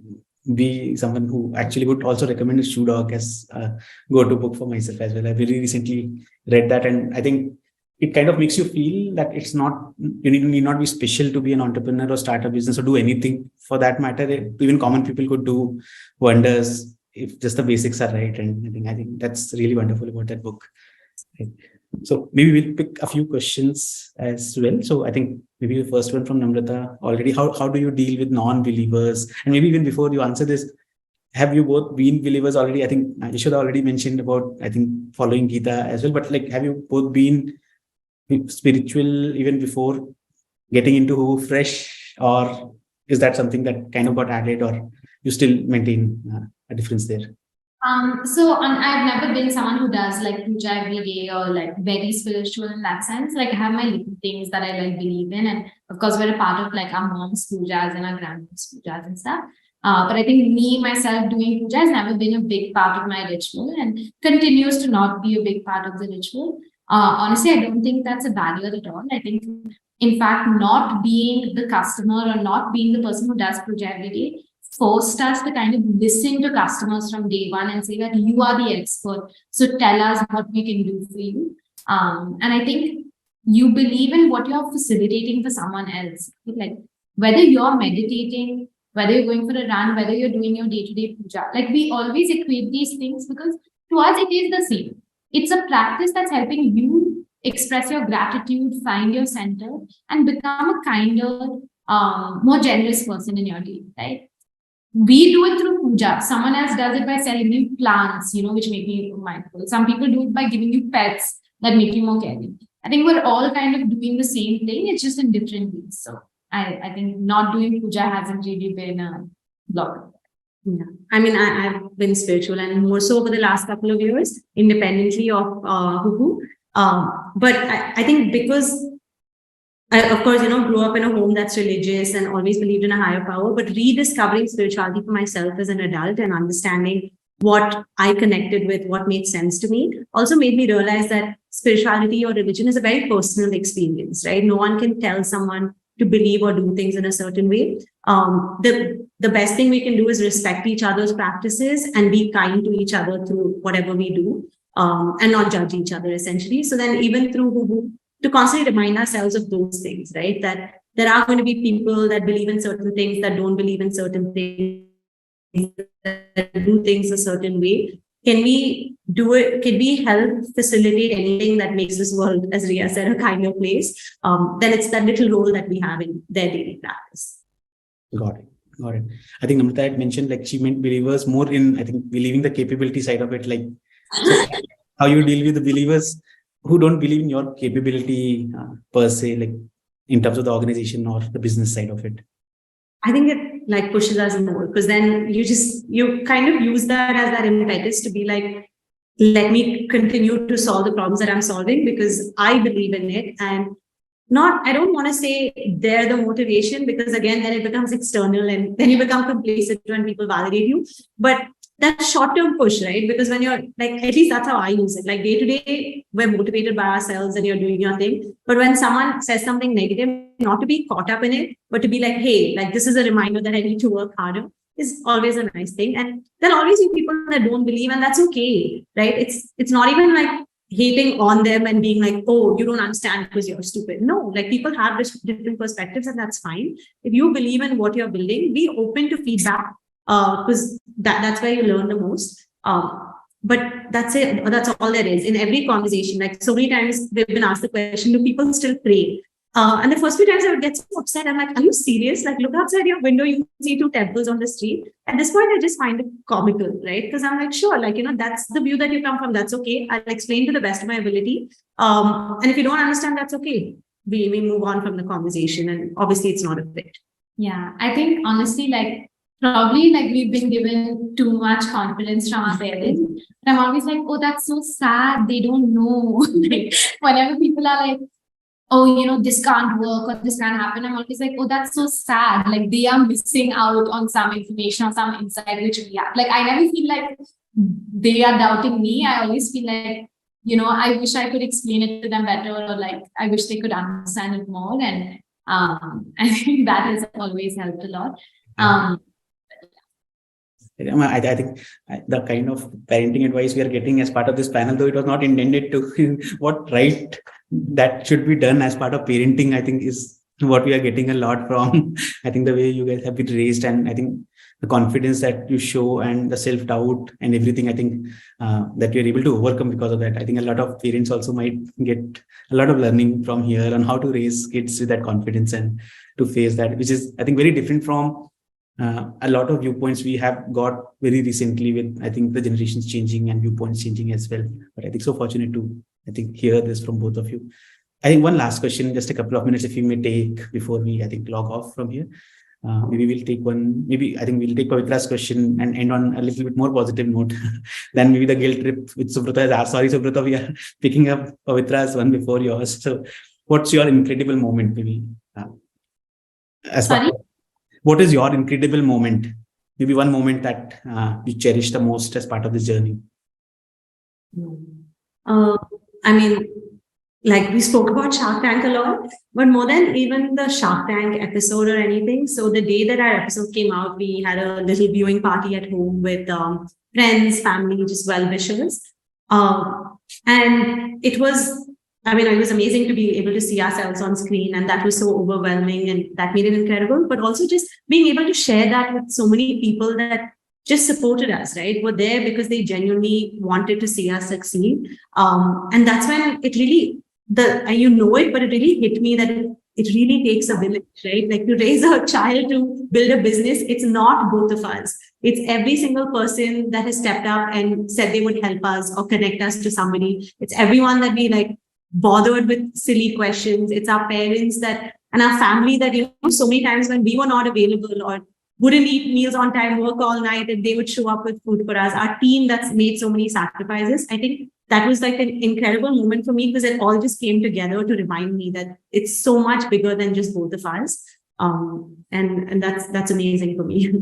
be someone who actually would also recommend Shoe Dog as a go-to book for myself as well. I really recently read that, and I think it kind of makes you feel that it's not, you need not be special to be an entrepreneur or start a business or do anything for that matter. Even common people could do wonders if just the basics are right. And I think that's really wonderful about that book. Right. So maybe we'll pick a few questions as well. So I think maybe the first one from Namrata already. How do you deal with non-believers? And maybe even before you answer this, have you both been believers already? I think Yashoda already mentioned about, I think, following Gita as well. But like, have you both been spiritual even before getting into Hoovufresh, or is that something that kind of got added, or you still maintain a difference there? I've never been someone who does like puja every day or like very spiritual in that sense. Like I have my little things that I like believe in, and of course we're a part of like our mom's pujas and our grandma's pujas and stuff. But I think me myself doing puja has never been a big part of my ritual and continues to not be a big part of the ritual. Honestly, I don't think that's a barrier at all. I think, in fact, not being the customer or not being the person who does puja every day forced us to kind of listen to customers from day one and say that you are the expert. So tell us what we can do for you. And I think you believe in what you're facilitating for someone else. Like whether you're meditating, whether you're going for a run, whether you're doing your day-to-day puja, like we always equate these things because to us it is the same. It's a practice that's helping you express your gratitude, find your center, and become a kinder, more generous person in your day, right? We do it through puja. Someone else does it by selling you plants, which make you mindful. Some people do it by giving you pets that make you more caring. I think we're all kind of doing the same thing. It's just in different ways. So I think not doing puja hasn't really been a block. Yeah, I mean, I've been spiritual and more so over the last couple of years, independently of Hoovu. But I think because I, of course, grew up in a home that's religious and always believed in a higher power, but rediscovering spirituality for myself as an adult and understanding what I connected with, what made sense to me, also made me realize that spirituality or religion is a very personal experience, right? No one can tell someone to believe or do things in a certain way. The best thing we can do is respect each other's practices and be kind to each other through whatever we do, and not judge each other, essentially. So then even through Hoovu, to constantly remind ourselves of those things, right? That there are going to be people that believe in certain things, that don't believe in certain things, that do things a certain way. Can we do it? Can we help facilitate anything that makes this world, as Ria said, a kinder place? Then it's that little role that we have in their daily practice. Got it. I think Namrata had mentioned like she meant believers more in, I think, believing the capability side of it. Like so how you deal with the believers who don't believe in your capability per se, like in terms of the organization or the business side of it. I think it like pushes us more because then you kind of use that as that impetus to be like, let me continue to solve the problems that I'm solving because I believe in it. And I don't want to say they're the motivation because again, then it becomes external and then you become complacent when people validate you. But that short-term push, right? Because when you're like, at least that's how I use it. Like day to day, we're motivated by ourselves and you're doing your thing. But when someone says something negative, not to be caught up in it, but to be like, hey, like this is a reminder that I need to work harder is always a nice thing. And there'll always be people that don't believe, and that's okay, right? It's not even like hating on them and being like, oh, you don't understand because you're stupid. No, like people have different perspectives and that's fine. If you believe in what you're building, be open to feedback. Because that's where you learn the most. But that's it. That's all there is in every conversation. Like so many times we've been asked the question, do people still pray? And the first few times I would get so upset. I'm like, are you serious? Like look outside your window, you see 2 temples on the street. At this point, I just find it comical, right? Because I'm like, sure, like, that's the view that you come from. That's okay. I'll explain to the best of my ability. And if you don't understand, that's okay. We move on from the conversation. And obviously it's not a fit. Yeah, I think honestly, like, probably like we've been given too much confidence from our parents. But I'm always like, oh, that's so sad. They don't know. Like, whenever people are like, oh, this can't work or this can't happen, I'm always like, oh, that's so sad. Like they are missing out on some information or some insight which we have. Like I never feel like they are doubting me. I always feel like, I wish I could explain it to them better, or like I wish they could understand it more. And I think that has always helped a lot. I think the kind of parenting advice we are getting as part of this panel, though it was not intended to, what right that should be done as part of parenting, I think is what we are getting a lot from. I think the way you guys have been raised, and I think the confidence that you show and the self-doubt and everything, I think that you're able to overcome because of that. I think a lot of parents also might get a lot of learning from here on how to raise kids with that confidence and to face that, which is, I think, very different from a lot of viewpoints we have got very recently with, I think, the generations changing and viewpoints changing as well. But I think so fortunate to, I think, hear this from both of you. I think one last question, just a couple of minutes, if you may take before we, I think, log off from here. Maybe we'll take one, maybe I think we'll take Pavitra's question and end on a little bit more positive note than maybe the guilt trip which Subrata has asked. Sorry, Subrata, we are picking up Pavitra's one before yours. So what's your incredible moment, maybe? What is your incredible moment? Maybe one moment that you cherish the most as part of this journey. I mean, like we spoke about Shark Tank a lot, but more than even the Shark Tank episode or anything. So the day that our episode came out, we had a little viewing party at home with friends, family, just well-wishers. And it was amazing to be able to see ourselves on screen, and that was so overwhelming, and that made it incredible. But also just being able to share that with so many people that just supported us, right? Were there because they genuinely wanted to see us succeed. And that's when it really, but it really hit me that it really takes a village, right? Like to raise a child to build a business, it's not both of us. It's every single person that has stepped up and said they would help us or connect us to somebody. It's everyone that we like bothered with silly questions. It's our parents and our family that, so many times when we were not available or wouldn't eat meals on time, work all night, and they would show up with food for us. Our team that's made so many sacrifices. I think that was like an incredible moment for me because it all just came together to remind me that it's so much bigger than just both of us. And that's amazing for me.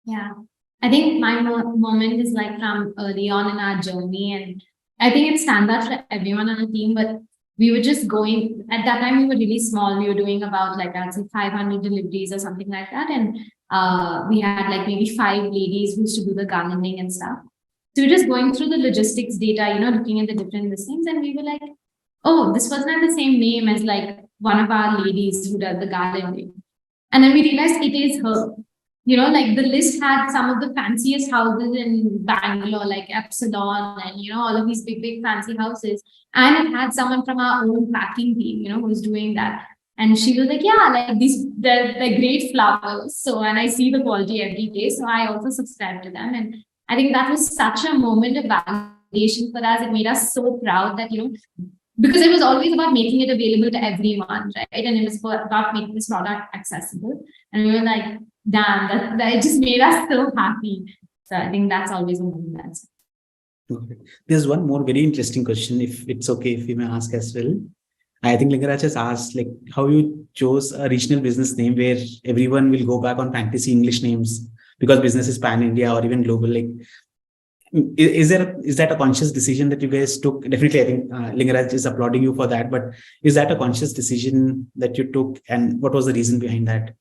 Yeah. I think my moment is like from early on in our journey, and I think it stands out for everyone on the team, but we were just going, at that time we were really small. We were doing about like, I'd say 500 deliveries or something like that. And we had like maybe 5 ladies who used to do the gardening and stuff. So we're just going through the logistics data, looking at the different listings, and we were like, oh, this person had the same name as like one of our ladies who does the gardening. And then we realized it is her. Like the list had some of the fanciest houses in Bangalore, like Epsilon and, all of these big fancy houses. And it had someone from our own packing team, who was doing that. And she was like, yeah, like they're great flowers. So, and I see the quality every day. So I also subscribe to them. And I think that was such a moment of validation for us. It made us so proud that, because it was always about making it available to everyone, right? And it was about making this product accessible. And we were like, damn, that just made us so happy. So I think that's always a moment that's. Okay. There's one more very interesting question, if it's okay, if we may ask as well. I think Lingaraj has asked like how you chose a regional business name where everyone will go back on fantasy English names because business is pan-India or even global. Like, is that a conscious decision that you guys took? Definitely, I think Lingaraj is applauding you for that. But is that a conscious decision that you took, and what was the reason behind that?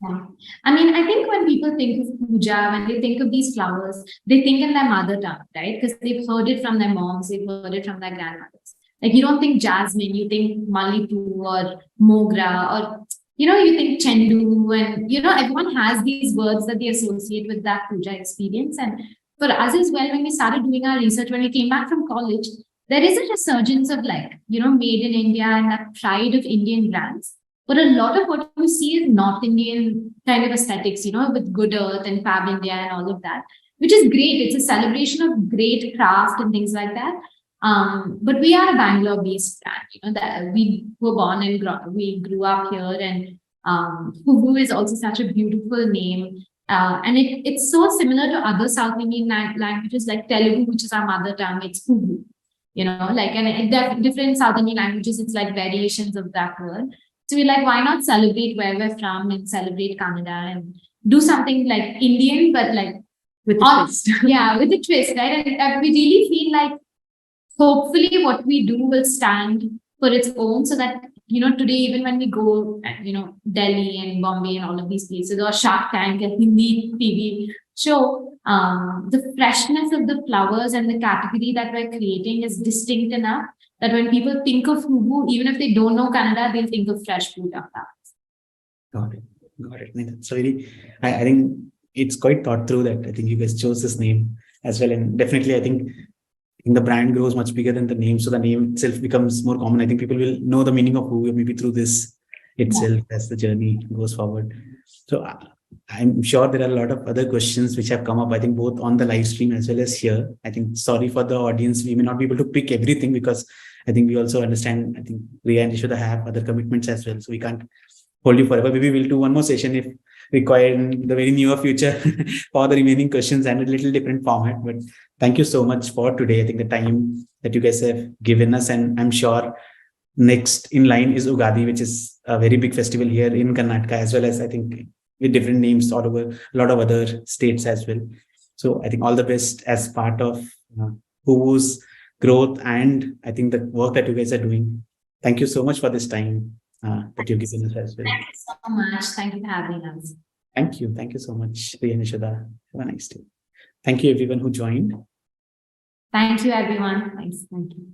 Yeah. I mean, I think when people think of puja, when they think of these flowers, they think in their mother tongue, right? Because they've heard it from their moms, they've heard it from their grandmothers. Like you don't think jasmine, you think malipu or mogra, or you think chendu, and everyone has these words that they associate with that puja experience. And for us as well, when we started doing our research, when we came back from college, there is a resurgence of like, made in India and that pride of Indian brands. But a lot of what you see is North Indian kind of aesthetics, with Good Earth and Fab India and all of that, which is great. It's a celebration of great craft and things like that. But we are a Bangalore-based brand, that we were born and we grew up here, and Hoovu is also such a beautiful name. And it's so similar to other South Indian languages like Telugu, which is our mother tongue. It's Hoovu, and different South Indian languages, it's like variations of that word. So we're like, why not celebrate where we're from and celebrate Kannada and do something like Indian, but like with a twist. Yeah, with a twist, right? And we really feel like hopefully what we do will stand for its own, so that today, even when we go Delhi and Bombay and all of these places, or Shark Tank, a Hindi TV show, the freshness of the flowers and the category that we're creating is distinct enough that when people think of Hoovu, even if they don't know Kannada, they'll think of fresh fruit of flowers. Got it. Got it. I mean, that's really, I think it's quite thought through that I think you guys chose this name as well. And definitely, I think the brand grows much bigger than the name. So the name itself becomes more common. I think people will know the meaning of Hoovu maybe through this itself as the journey goes forward. So I'm sure there are a lot of other questions which have come up, I think both on the live stream as well as here. I think sorry for the audience. We may not be able to pick everything because I think we also understand, I think Riya and Yashoda have other commitments as well. So we can't hold you forever. Maybe we'll do one more session if required in the very near future for the remaining questions and a little different format. But thank you so much for today. I think the time that you guys have given us, and I'm sure next in line is Ugadi, which is a very big festival here in Karnataka, as well as I think with different names all over a lot of other states as well. So I think all the best as part of Hoovu's growth, and I think the work that you guys are doing. Thank you so much for this time that you've given us as well. Thank you so much. Thank you for having us. Thank you. Thank you so much, Riya and Yashoda. Have a nice day. Thank you, everyone who joined. Thank you, everyone. Thanks. Thank you.